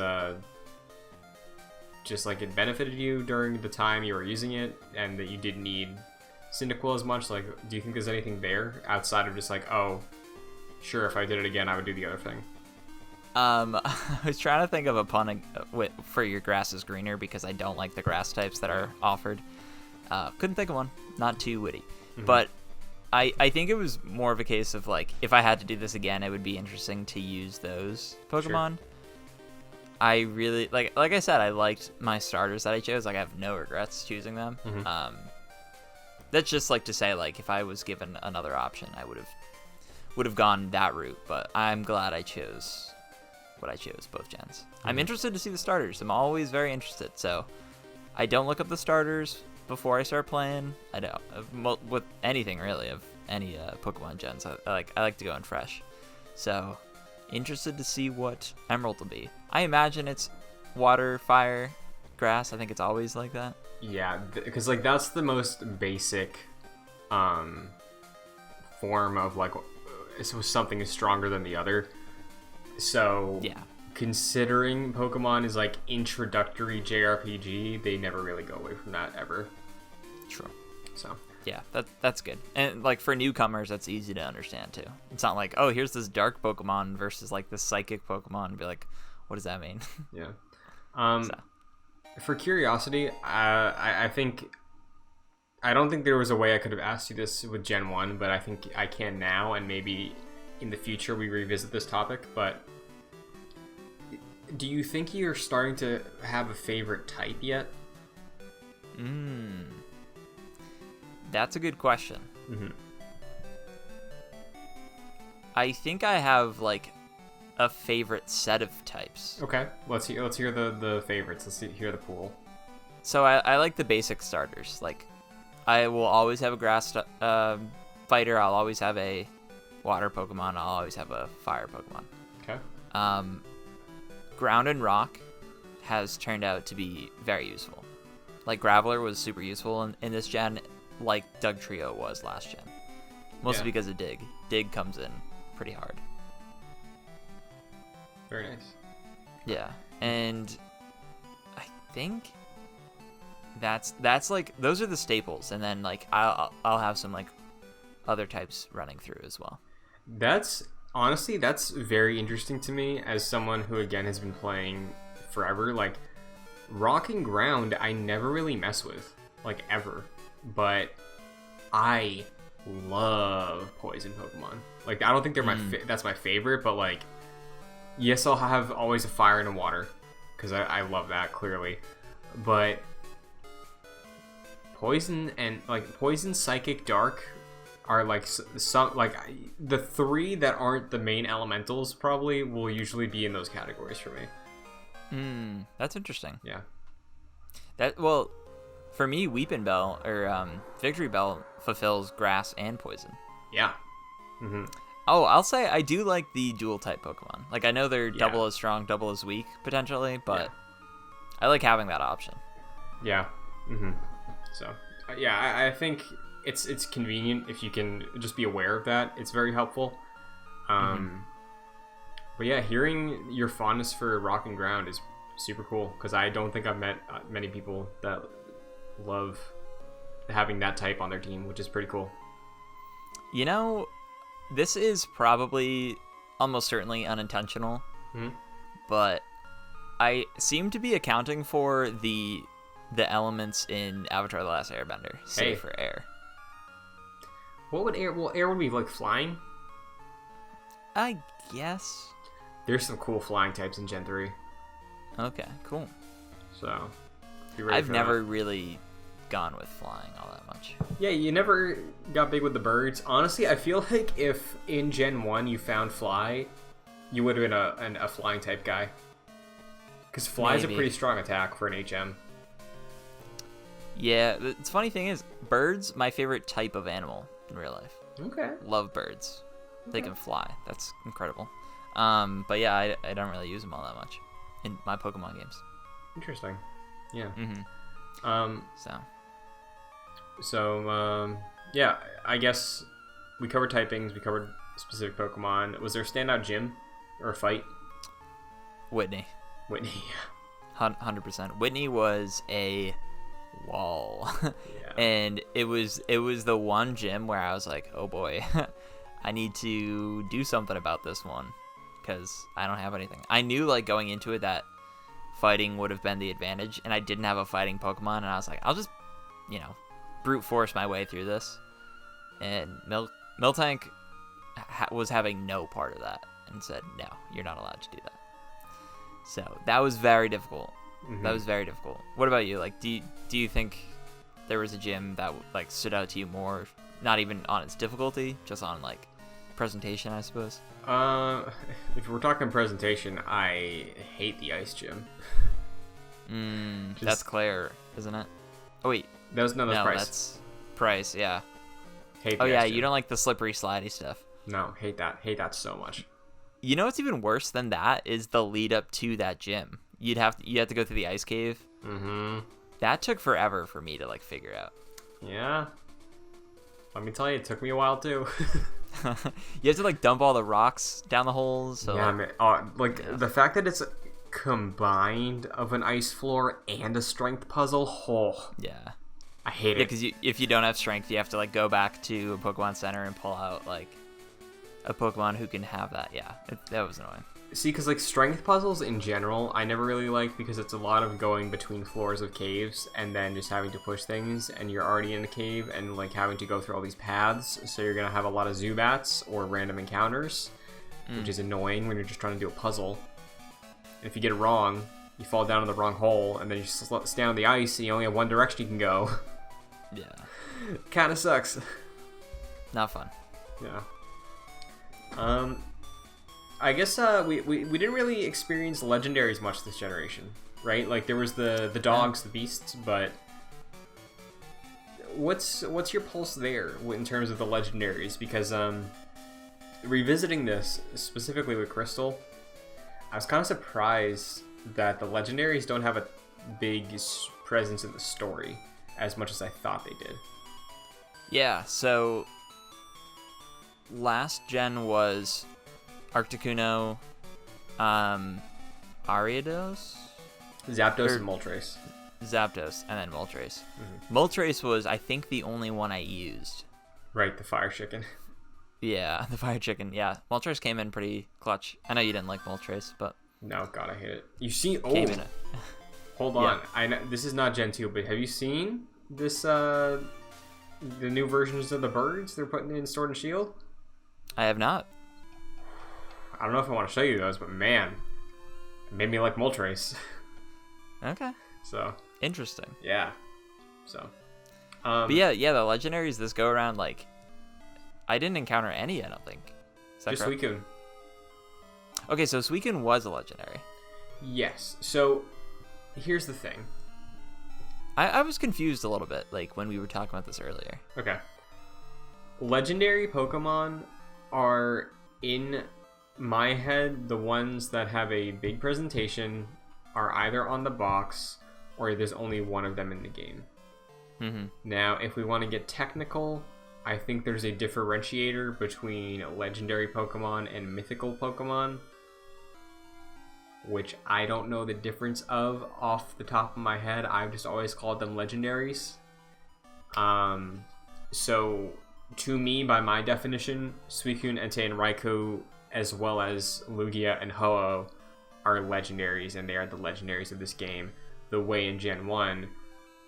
just like it benefited you during the time you were using it and that you didn't need Cyndaquil as much? Like, do you think there's anything there outside of just like, oh, sure, if I did it again, I would do the other thing? I was trying to think of a pun for your grass is greener because I don't like the grass types that are offered. Couldn't think of one. Not too witty. Mm-hmm. But I think it was more of a case of like, if I had to do this again, it would be interesting to use those Pokemon. Sure. I really, like I said, I liked my starters that I chose. Like, I have no regrets choosing them. Mm-hmm. That's just like to say, like, if I was given another option, I would have gone that route. But I'm glad I chose what I chose, both gens. Mm-hmm. I'm interested to see the starters. I'm always very interested. So I don't look up the starters before I start playing. I don't with anything really of any Pokemon gens. I like to go in fresh. So interested to see what Emerald will be. I imagine it's water, fire, grass. I think it's always like that. Yeah, because like that's the most basic form of like something is stronger than the other. So yeah, considering Pokemon is like introductory JRPG, they never really go away from that ever. True. So yeah, that's good. And like for newcomers, that's easy to understand too. It's not like, oh, here's this dark Pokemon versus like this psychic Pokemon, and be like, what does that mean? Yeah. For curiosity, I think I don't think there was a way I could have asked you this with Gen 1, but I think I can now, and maybe in the future we revisit this topic. But do you think you're starting to have a favorite type yet? That's a good question. Mm-hmm. I think I have like a favorite set of types. Okay, let's hear the favorites. Let's hear the pool. So I like the basic starters. Like, I will always have a grass fighter. I'll always have a water Pokemon. I'll always have a fire Pokemon. Okay. Ground and rock has turned out to be very useful. Like, Graveler was super useful in this gen, like Dugtrio was last gen. Mostly because of Dig. Dig comes in pretty hard. Very nice. Yeah, and I think that's like, those are the staples, and then like I'll have some like other types running through as well. That's honestly very interesting to me as someone who again has been playing forever. Like, rock and ground I never really mess with, like, ever, but I love poison Pokemon. Like, I don't think they're that's my favorite, but like, yes, I'll have always a fire and a water because I love that clearly, but poison and like poison, psychic, dark, are like some like the 3 that aren't the main elementals probably will usually be in those categories for me. That's interesting. Yeah. Well, for me, Weeping Bell or Victory Bell fulfills grass and poison. Yeah. Mm-hmm. Oh, I'll say I do like the dual type Pokemon. Like I know they're double as strong, double as weak potentially, but I like having that option. Yeah. Mm-hmm. So I think it's convenient if you can just be aware of that. It's very helpful. But yeah, hearing your fondness for Rock and Ground is super cool because I don't think I've met many people that love having that type on their team, which is pretty cool. You know, this is probably almost certainly unintentional, but I seem to be accounting for the elements in Avatar: The Last Airbender, save for air. What would air? Well, air would be like flying. I guess. There's some cool flying types in Gen 3. Okay, cool. So, I've never really gone with flying all that much. Yeah, you never got big with the birds. Honestly, I feel like if in Gen 1 you found fly, you would have been a flying type guy. Because fly is a pretty strong attack for an HM. Yeah, the funny thing is, birds, my favorite type of animal in real life. Okay. Love birds. They can fly. That's incredible. But yeah, I don't really use them all that much in my Pokemon games. Interesting. Yeah. Yeah, I guess we covered typings, we covered specific Pokemon. Was there a standout gym or a fight? Whitney. 100%. Whitney was a wall. And it was the one gym where I was like, oh boy, I need to do something about this one because I don't have anything. I knew like going into it that fighting would have been the advantage, and I didn't have a fighting Pokemon, and I was like, I'll just, brute force my way through this. And Miltank was having no part of that and said, no, you're not allowed to do that. So that was very difficult. That was very difficult. What about you? Like, do you think there was a gym that like stood out to you more, not even on its difficulty, just on like presentation, I suppose? If we're talking presentation, I hate the ice gym. That's Claire, isn't it? Oh wait, that's Price. That's Price. Yeah. Hate. Oh yeah, you don't like the slippery, slidey stuff. No, hate that. Hate that so much. You know what's even worse than that is the lead up to that gym. You have to go through the ice cave. That took forever for me to like figure out. Yeah. Let me tell you, it took me a while too. You have to like dump all the rocks down the holes. So, yeah, man. The fact that it's combined of an ice floor and a strength puzzle. Oh, yeah. I hate it. Yeah, because if you don't have strength, you have to like go back to a Pokemon Center and pull out like a Pokemon who can have that. Yeah, that was annoying. See, because like strength puzzles in general, I never really liked because it's a lot of going between floors of caves and then just having to push things, and you're already in the cave and like having to go through all these paths, so you're gonna have a lot of Zubats or random encounters, which is annoying when you're just trying to do a puzzle. And if you get it wrong, you fall down in the wrong hole, and then you just stand on the ice and you only have one direction you can go. Yeah. Kind of sucks. Not fun. Yeah. I guess we didn't really experience legendaries much this generation, right? Like there was the dogs, the beasts, but what's your pulse there in terms of the legendaries? Because revisiting this specifically with Crystal, I was kind of surprised that the legendaries don't have a big presence in the story as much as I thought they did. Yeah, so last gen was Articuno, Ariados? Zapdos and Moltres. Zapdos, and then Moltres. Moltres was, I think, the only one I used. Right, the fire chicken. Yeah, the fire chicken, yeah. Moltres came in pretty clutch. I know you didn't like Moltres, but... No, God, I hate it. You see... Oh, came in it. Hold on. Yeah. I know, this is not Gen 2, but have you seen this, the new versions of the birds they're putting in Sword and Shield? I have not. I don't know if I want to show you those, but man, it made me like Moltres. Okay. So. Interesting. Yeah. So. But yeah, the legendaries this go around, like, I didn't encounter any, I don't think. Is that Just correct? Suicune. Okay, so Suicune was a legendary. Yes. So here's the thing. I was confused a little bit, like, when we were talking about this earlier. Okay. Legendary Pokemon are, in my head, the ones that have a big presentation are either on the box or there's only one of them in the game. Mm-hmm. Now, if we want to get technical, I think there's a differentiator between legendary Pokemon and mythical Pokemon, which I don't know the difference of off the top of my head. I've just always called them legendaries. So, to me, by my definition, Suicune, Entei, and Raikou, as well as Lugia and Ho-Oh, are legendaries, and they are the legendaries of this game. The way in Gen 1,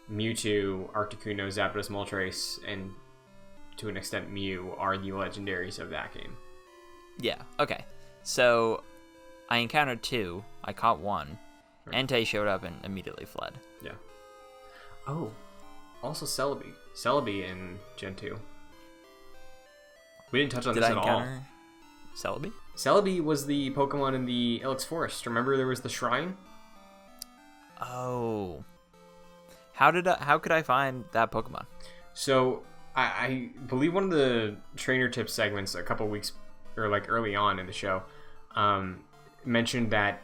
Mewtwo, Articuno, Zapdos, Moltres, and to an extent Mew are the legendaries of that game. Yeah, okay. So, I encountered 2. I caught 1. Right. Entei showed up and immediately fled. Yeah. Oh, also Celebi. Celebi in Gen 2. We didn't touch on Did this I at all. encounter Celebi? Celebi was the Pokemon in the Ilex Forest. Remember there was the shrine? Oh. How could I find that Pokemon? So, I believe one of the trainer tip segments a couple weeks, or like early on in the show, mentioned that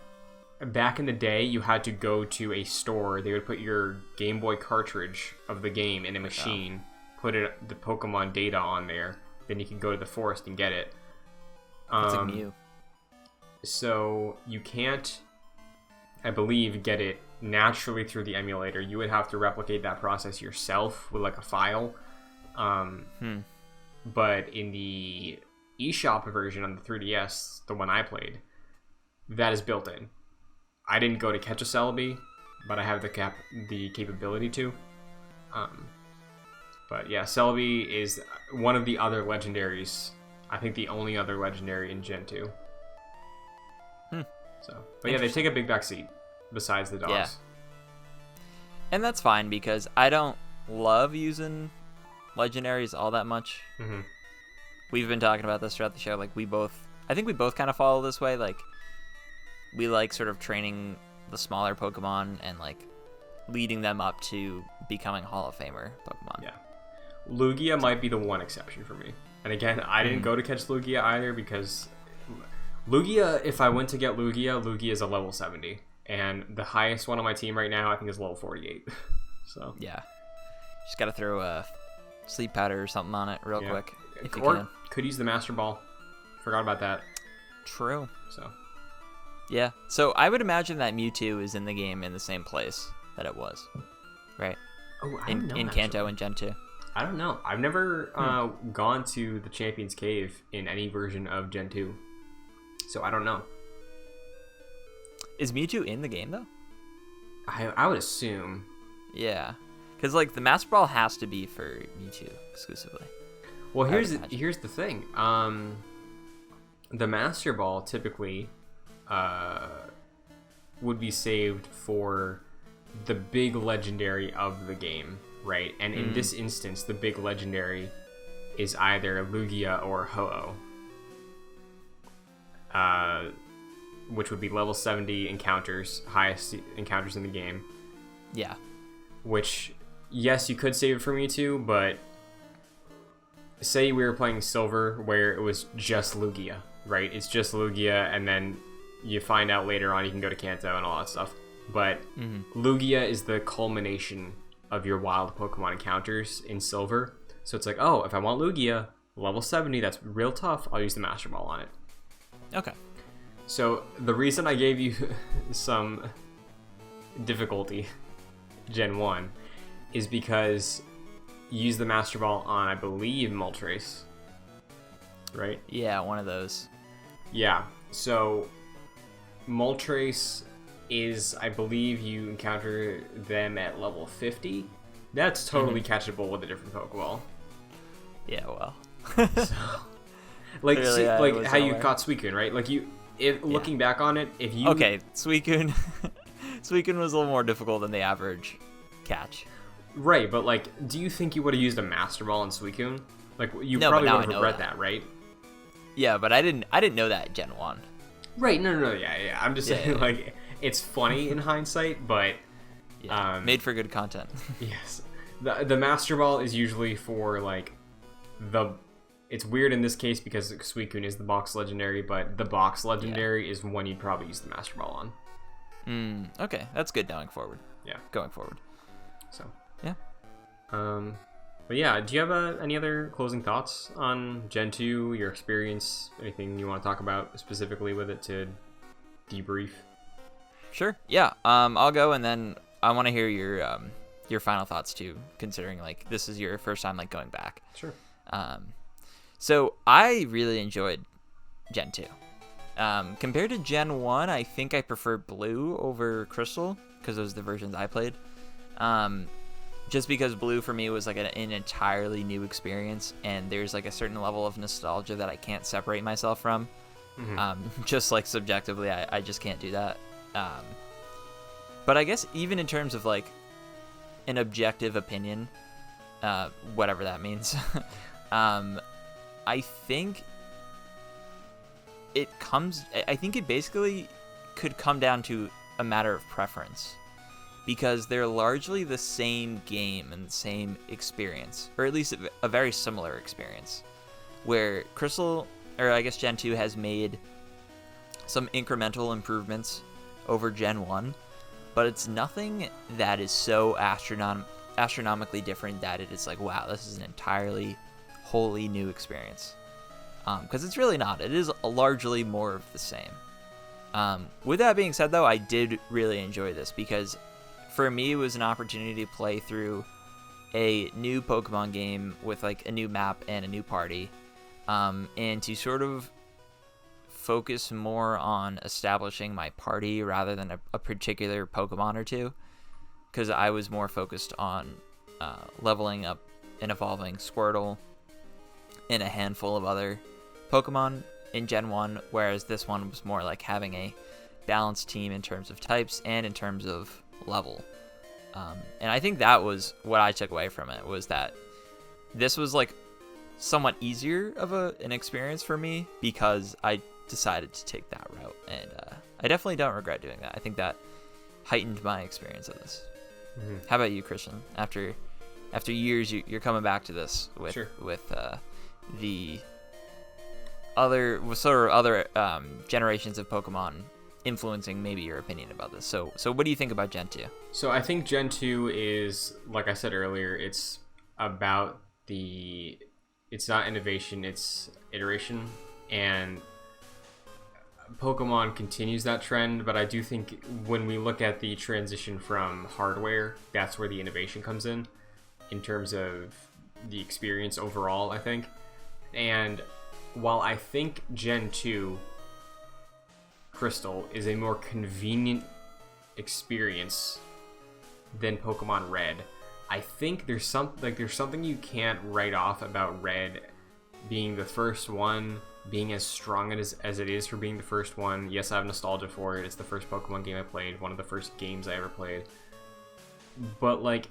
back in the day you had to go to a store. They would put your Game Boy cartridge of the game in a machine, put the Pokemon data on there, then you could go to the forest and get it. It's like Mew. So you can't, I believe, get it naturally through the emulator. You would have to replicate that process yourself with like a file. But in the eShop version on the 3DS, the one I played, that is built in. I didn't go to catch a Celebi, but I have the capability to. But yeah, Celebi is one of the other legendaries. I think the only other legendary in Gen 2. So, but yeah, they take a big backseat besides the dogs. Yeah. And that's fine because I don't love using legendaries all that much. Mm-hmm. We've been talking about this throughout the show. Like I think we both kind of follow this way. Like we like sort of training the smaller Pokemon and like leading them up to becoming Hall of Famer Pokemon. Yeah. Lugia might be the one exception for me. And again, I didn't go to catch Lugia either because Lugia, if I went to get Lugia is a level 70. And the highest one on my team right now, I think, is level 48. So yeah. Just got to throw a sleep powder or something on it real quick. If you or can. Could use the Master Ball. Forgot about that. True. So yeah. So I would imagine that Mewtwo is in the game in the same place that it was. Right? I don't know, in Kanto and Gen 2. I don't know. I've never gone to the Champion's Cave in any version of Gen 2. So I don't know. Is Mewtwo in the game, though? I would assume. Yeah. Because, like, the Master Ball has to be for Mewtwo exclusively. Well, here's the thing. The Master Ball typically would be saved for the big legendary of the game, right? And in this instance, the big legendary is either Lugia or Ho-Oh. Which would be level 70 encounters, highest encounters in the game. Yeah. Which, yes, you could save it for Mewtwo, but say we were playing Silver where it was just Lugia, right? It's just Lugia, and then you find out later on you can go to Kanto and all that stuff. But Lugia is the culmination of your wild Pokemon encounters in Silver. So it's like, oh, if I want Lugia, level 70, that's real tough, I'll use the Master Ball on it. Okay. So the reason I gave you some difficulty, Gen 1, is because you use the Master Ball on, I believe, Moltres, right? Yeah, one of those. Yeah, so Moltres is, I believe you encounter them at level 50. That's totally catchable with a different Pokeball. Yeah, well. So, like, Clearly, like how you caught Suicune, right? Like looking back on it, if you Suicune, Suicune was a little more difficult than the average catch. Right, but like, do you think you would have used a Master Ball in Suicune? Like, you No, probably but now would I have know read that. that, right? Yeah, but I didn't know that Gen 1. Right, no, yeah. I'm just saying, Yeah. like, it's funny in hindsight, but... Yeah, made for good content. Yes. The Master Ball is usually for, like, it's weird in this case because Suicune is the box legendary, but the box legendary is when you'd probably use the Master Ball on. Okay, that's good going forward. Yeah. Going forward. So. Yeah. But yeah, do you have any other closing thoughts on Gen 2, your experience, anything you want to talk about specifically with it to debrief? Sure. Yeah. I'll go, and then I want to hear your final thoughts too, considering like this is your first time like going back. Sure. So I really enjoyed Gen 2. Compared to Gen 1, I think I prefer Blue over Crystal because those are the versions I played. Just because Blue for me was like an entirely new experience, and there's like a certain level of nostalgia that I can't separate myself from. Just like subjectively, I just can't do that. But I guess even in terms of like an objective opinion, whatever that means, I think it basically could come down to a matter of preference, because they're largely the same game and the same experience, or at least a very similar experience, where Crystal, or I guess Gen 2, has made some incremental improvements over Gen 1, but it's nothing that is so astronomically different that it is like, wow, this is an entirely wholly new experience. Because it's really not. It is largely more of the same. With that being said, though, I did really enjoy this because for me it was an opportunity to play through a new Pokemon game with like a new map and a new party, and to sort of focus more on establishing my party rather than a particular Pokemon or two, because I was more focused on leveling up and evolving Squirtle and a handful of other Pokemon in Gen 1, whereas this one was more like having a balanced team in terms of types and in terms of level. And I think that was what I took away from it, was that this was like somewhat easier of an experience for me because I decided to take that route, and I definitely don't regret doing that. I think that heightened my experience of this. How about you, Christian? After years, you're coming back to this with the other generations of Pokemon influencing maybe your opinion about this. So what do you think about Gen 2? So I think Gen 2 is, like I said earlier, it's about it's not innovation, it's iteration, and Pokemon continues that trend, but I do think when we look at the transition from hardware, that's where the innovation comes in terms of the experience overall, I think. And while I think Gen 2 Crystal is a more convenient experience than Pokemon Red, I think there's something you can't write off about Red being the first one, being as strong as it is for being the first one. Yes, I have nostalgia for it. It's the first Pokemon game I played, one of the first games I ever played. But like,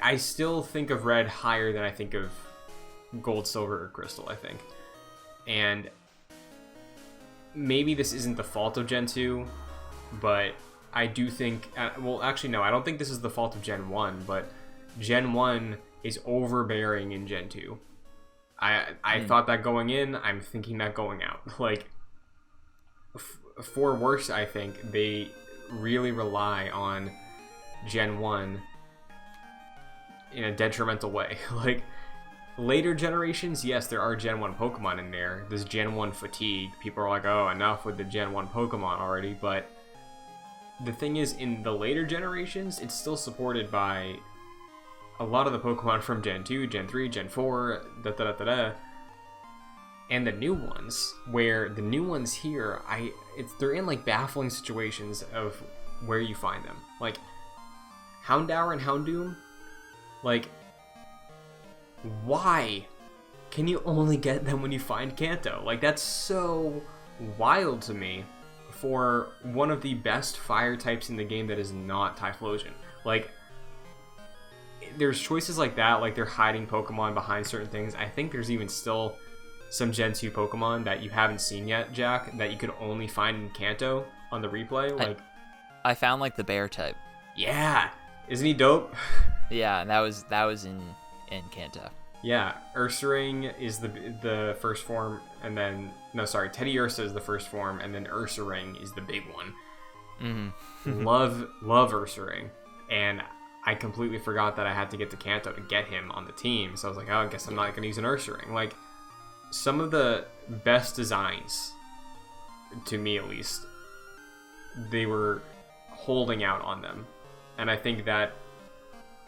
I still think of Red higher than I think of Gold, Silver, or Crystal, I think. And maybe this isn't the fault of Gen 2, but I do think, well, actually, no, I don't think this is the fault of Gen 1, but Gen 1 is overbearing in Gen 2. I thought that going in, I'm thinking that going out. Like, for worse, I think they really rely on Gen 1 in a detrimental way. Like, later generations, yes, there are Gen 1 Pokemon in there. There's Gen 1 fatigue. People are like, oh, enough with the Gen 1 Pokemon already. But the thing is, in the later generations, it's still supported by a lot of the Pokemon from Gen 2, Gen 3, Gen 4, and the new ones, where the new ones here, they're in like baffling situations of where you find them. Like, Houndour and Houndoom, like, why can you only get them when you find Kanto? Like, that's so wild to me for one of the best fire types in the game that is not Typhlosion. Like, there's choices like that, like they're hiding Pokemon behind certain things. I think there's even still some Gen 2 Pokemon that you haven't seen yet, Jack, that you could only find in Kanto on the replay. Like, I found like the bear type. Yeah, isn't he dope? Yeah, and that was in Kanto. Yeah, Ursaring is the first form, and then Teddy Ursa is the first form, and then Ursaring is the big one. Mm-hmm. love Ursaring, and I completely forgot that I had to get to Kanto to get him on the team. So I was like, oh, I guess I'm not gonna use an Ursaring. Like, some of the best designs, to me at least, they were holding out on them, and I think that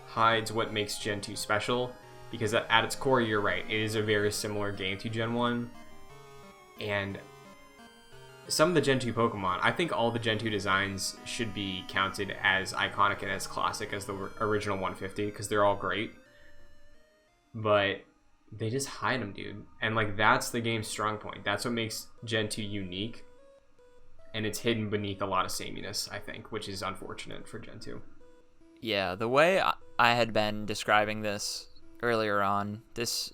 hides what makes Gen 2 special, because at its core, you're right, it is a very similar game to Gen 1, and some of the Gen 2 Pokemon, I think all the Gen 2 designs should be counted as iconic and as classic as the original 150, because they're all great, but they just hide them, dude, and like, that's the game's strong point. That's what makes Gen 2 unique, and it's hidden beneath a lot of sameness, I think, which is unfortunate for Gen 2. Yeah, the way I had been describing this earlier on, this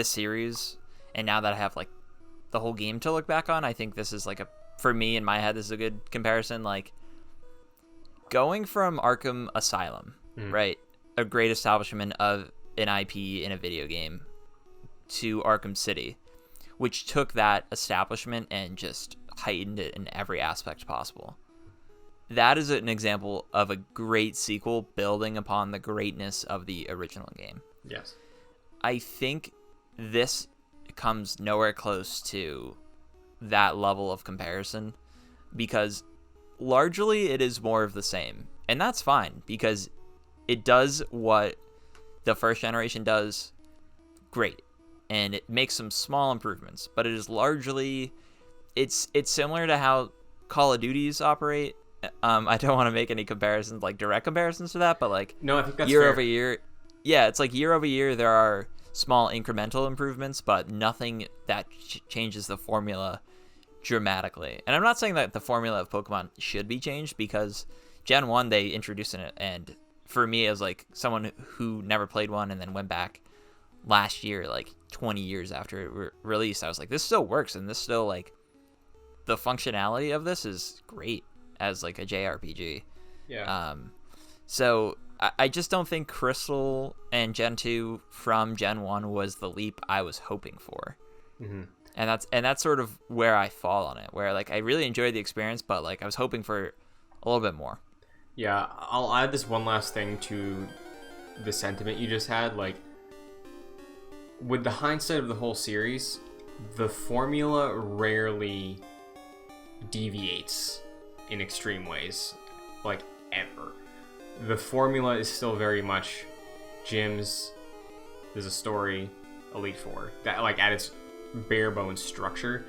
series, and now that I have like the whole game to look back on, I think this is like for me in my head, this is a good comparison. Like, going from Arkham Asylum, right, a great establishment of an IP in a video game, to Arkham City, which took that establishment and just heightened it in every aspect possible. That is an example of a great sequel building upon the greatness of the original game. Yes. I think this comes nowhere close to that level of comparison, because largely it is more of the same. And that's fine, because it does what the first generation does great, and it makes some small improvements, but it is largely, it's similar to how Call of Duties operate. I don't want to make any comparisons, like direct comparisons to that, but like, no, I think that's year fair. over year. Yeah, it's like year over year there are small incremental improvements, but nothing that changes the formula dramatically. And I'm not saying that the formula of Pokemon should be changed, because Gen 1 they introduced it, and for me as like someone who never played one and then went back last year, like 20 years after it released, I was like, this still works, and this still, like, the functionality of this is great as like a JRPG. Yeah. So I just don't think Crystal and Gen 2 from Gen 1 was the leap I was hoping for. Mm-hmm. And that's sort of where I fall on it, where like I really enjoyed the experience, but like I was hoping for a little bit more. Yeah, I'll add this one last thing to the sentiment you just had. Like, with the hindsight of the whole series, the formula rarely deviates in extreme ways, like, ever. The formula is still very much gyms, there's a story, Elite Four, that, like, at its bare bones structure.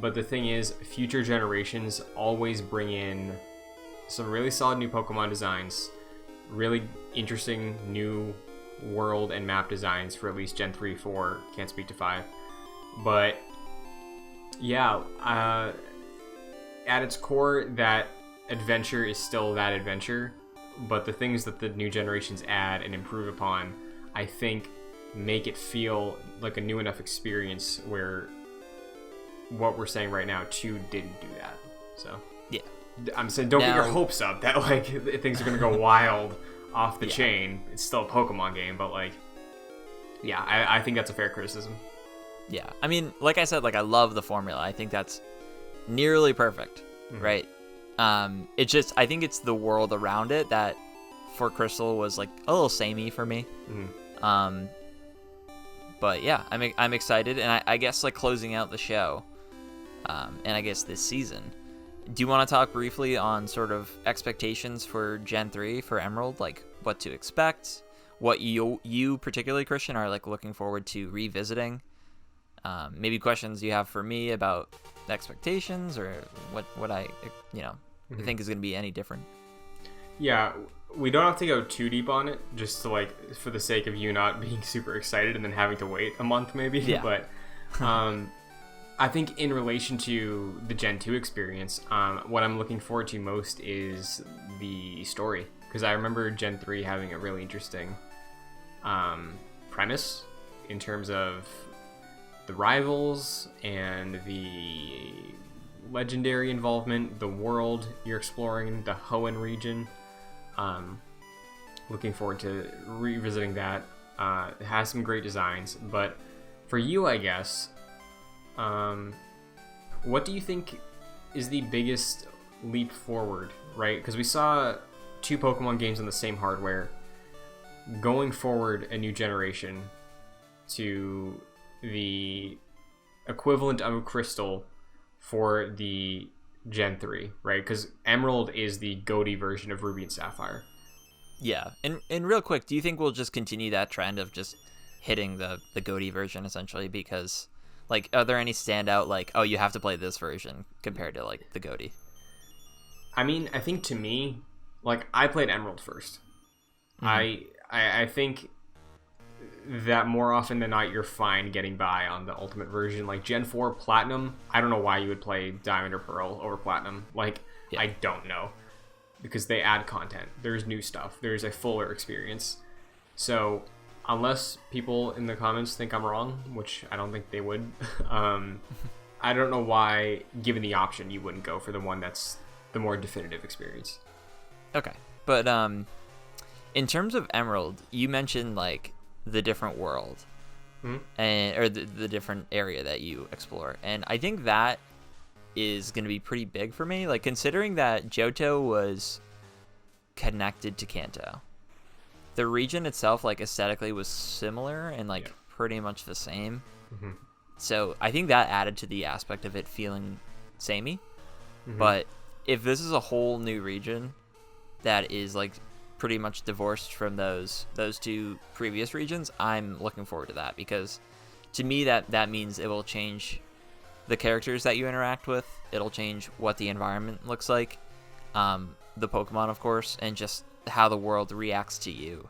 But the thing is, future generations always bring in some really solid new Pokemon designs, really interesting new world and map designs for at least Gen 3, 4, can't speak to 5. But yeah, at its core, that adventure is still that adventure, but the things that the new generations add and improve upon, I think, make it feel like a new enough experience where what we're saying right now, 2 didn't do that. So yeah, I'm saying don't get your hopes up that like things are gonna go wild off the chain. It's still a Pokemon game, but like, yeah, I think that's a fair criticism. Yeah, I mean, like I said, like, I love the formula. I think that's nearly perfect, right? It's just, I think it's the world around it that for Crystal was like a little samey for me. But yeah, I'm excited, and I guess like closing out the show, and I guess this season, do you want to talk briefly on sort of expectations for Gen 3 for Emerald, like what to expect, what you particularly, Christian, are like looking forward to revisiting? Maybe questions you have for me about expectations, or what I think is going to be any different. Yeah, we don't have to go too deep on it, just to like, for the sake of you not being super excited and then having to wait a month maybe. Yeah. But I think in relation to the Gen 2 experience, what I'm looking forward to most is the story, because I remember Gen 3 having a really interesting premise in terms of the rivals and the legendary involvement, the world you're exploring, the Hoenn region. Looking forward to revisiting that. It has some great designs, but for you, I guess, what do you think is the biggest leap forward, right? Because we saw 2 Pokemon games on the same hardware. Going forward a new generation to the equivalent of a Crystal for the Gen 3, right? Because Emerald is the GOATY version of Ruby and Sapphire. Yeah, and real quick, do you think we'll just continue that trend of just hitting the GOATY version essentially? Because, like, are there any standout, like, oh, you have to play this version compared to, like, the GOATY? I mean, I think to me, like, I played Emerald first. Mm-hmm. I think that more often than not, you're fine getting by on the Ultimate version. Like, Gen 4 Platinum, I don't know why you would play Diamond or Pearl over Platinum. Like, yeah. I don't know. Because they add content. There's new stuff. There's a fuller experience. So, unless people in the comments think I'm wrong, which I don't think they would, I don't know why, given the option, you wouldn't go for the one that's the more definitive experience. Okay. But, in terms of Emerald, you mentioned, like, the different world. Mm-hmm. Or the different area that you explore. And I think that is going to be pretty big for me, like, considering that Johto was connected to Kanto. The region itself, like, aesthetically was similar and, like, pretty much the same. Mm-hmm. So I think that added to the aspect of it feeling samey. Mm-hmm. But if this is a whole new region that is, like, pretty much divorced from those 2 previous regions, I'm looking forward to that, because to me that means it will change the characters that you interact with. It'll change what the environment looks like, the Pokemon, of course, and just how the world reacts to you.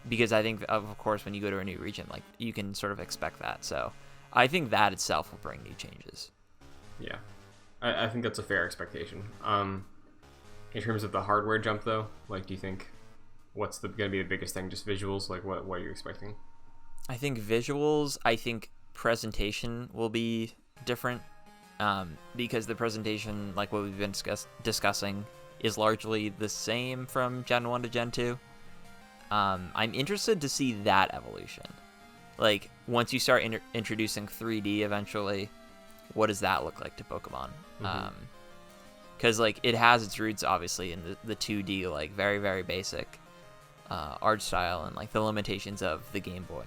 Because I think, of course, when you go to a new region, like, you can sort of expect that. So I think that itself will bring new changes. Yeah, I think that's a fair expectation. In terms of the hardware jump, though, like, do you think what's going to be the biggest thing? Just visuals? Like, what are you expecting? I think visuals. I think presentation will be different, because the presentation, like what we've been discussing, is largely the same from Gen 1 to Gen 2. I'm interested to see that evolution. Like, once you start introducing 3D eventually, what does that look like to Pokemon? Because, like, it has its roots, obviously, in the 2D, like, very, very basic art style and, like, the limitations of the Game Boy.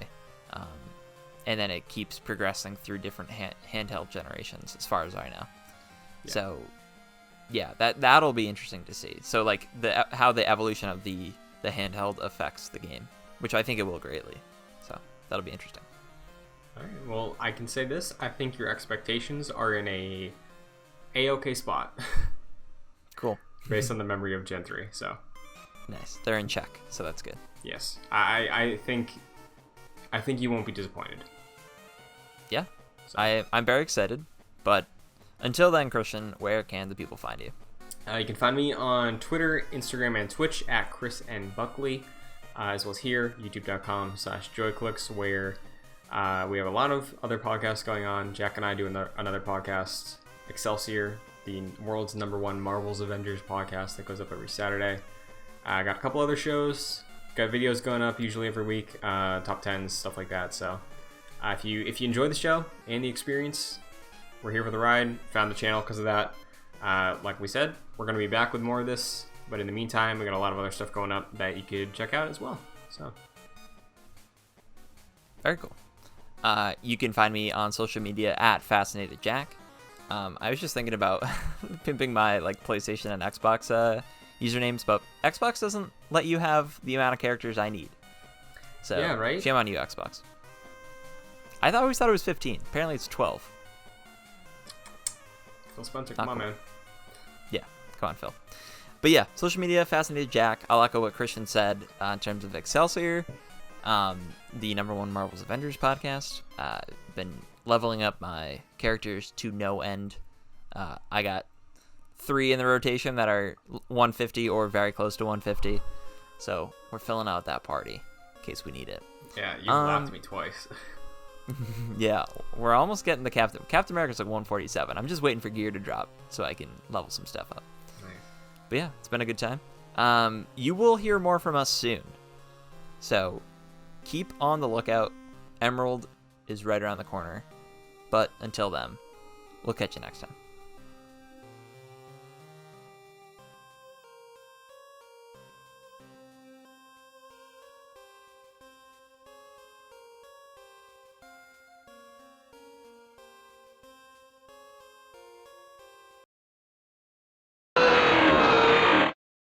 And then it keeps progressing through different handheld generations, as far as I know. Yeah. So, yeah, that'll be interesting to see. So, like, how the evolution of the handheld affects the game, which I think it will greatly. So, that'll be interesting. All right, well, I can say this. I think your expectations are in a A-okay spot. Cool. Based on the memory of Gen 3, so. Nice. They're in check, so that's good. Yes. I think you won't be disappointed. Yeah. So. I'm very excited, but until then, Christian, where can the people find you? You can find me on Twitter, Instagram, and Twitch at Chris and Buckley, as well as here, youtube.com/joyclicks, where we have a lot of other podcasts going on. Jack and I do another podcast, Excelsior, the world's #1 Marvel's Avengers podcast that goes up every Saturday. I got a couple other shows, got videos going up usually every week, top 10s, stuff like that. So if you enjoy the show and the experience, we're here for the ride. Found the channel because of that. Like we said, we're going to be back with more of this, but in the meantime, we got a lot of other stuff going up that you could check out as well. So very cool. You can find me on social media at FascinatedJack. I was just thinking about pimping my, like, PlayStation and Xbox usernames, but Xbox doesn't let you have the amount of characters I need. So yeah, right? Shame on you, Xbox. I always thought it was 15. Apparently it's 12. Phil Spencer, come on, man. Yeah, come on, Phil. But yeah, social media, Fascinated Jack. I'll echo what Christian said in terms of Excelsior, the #1 Marvel's Avengers podcast. Been leveling up my characters to no end. I got 3 in the rotation that are 150 or very close to 150. So we're filling out that party in case we need it. Yeah, you've laughed at me twice. Yeah, we're almost getting the Captain America's like 147. I'm just waiting for gear to drop so I can level some stuff up. Nice. But yeah, it's been a good time. You will hear more from us soon. So keep on the lookout. Emerald is right around the corner. But until then, we'll catch you next time.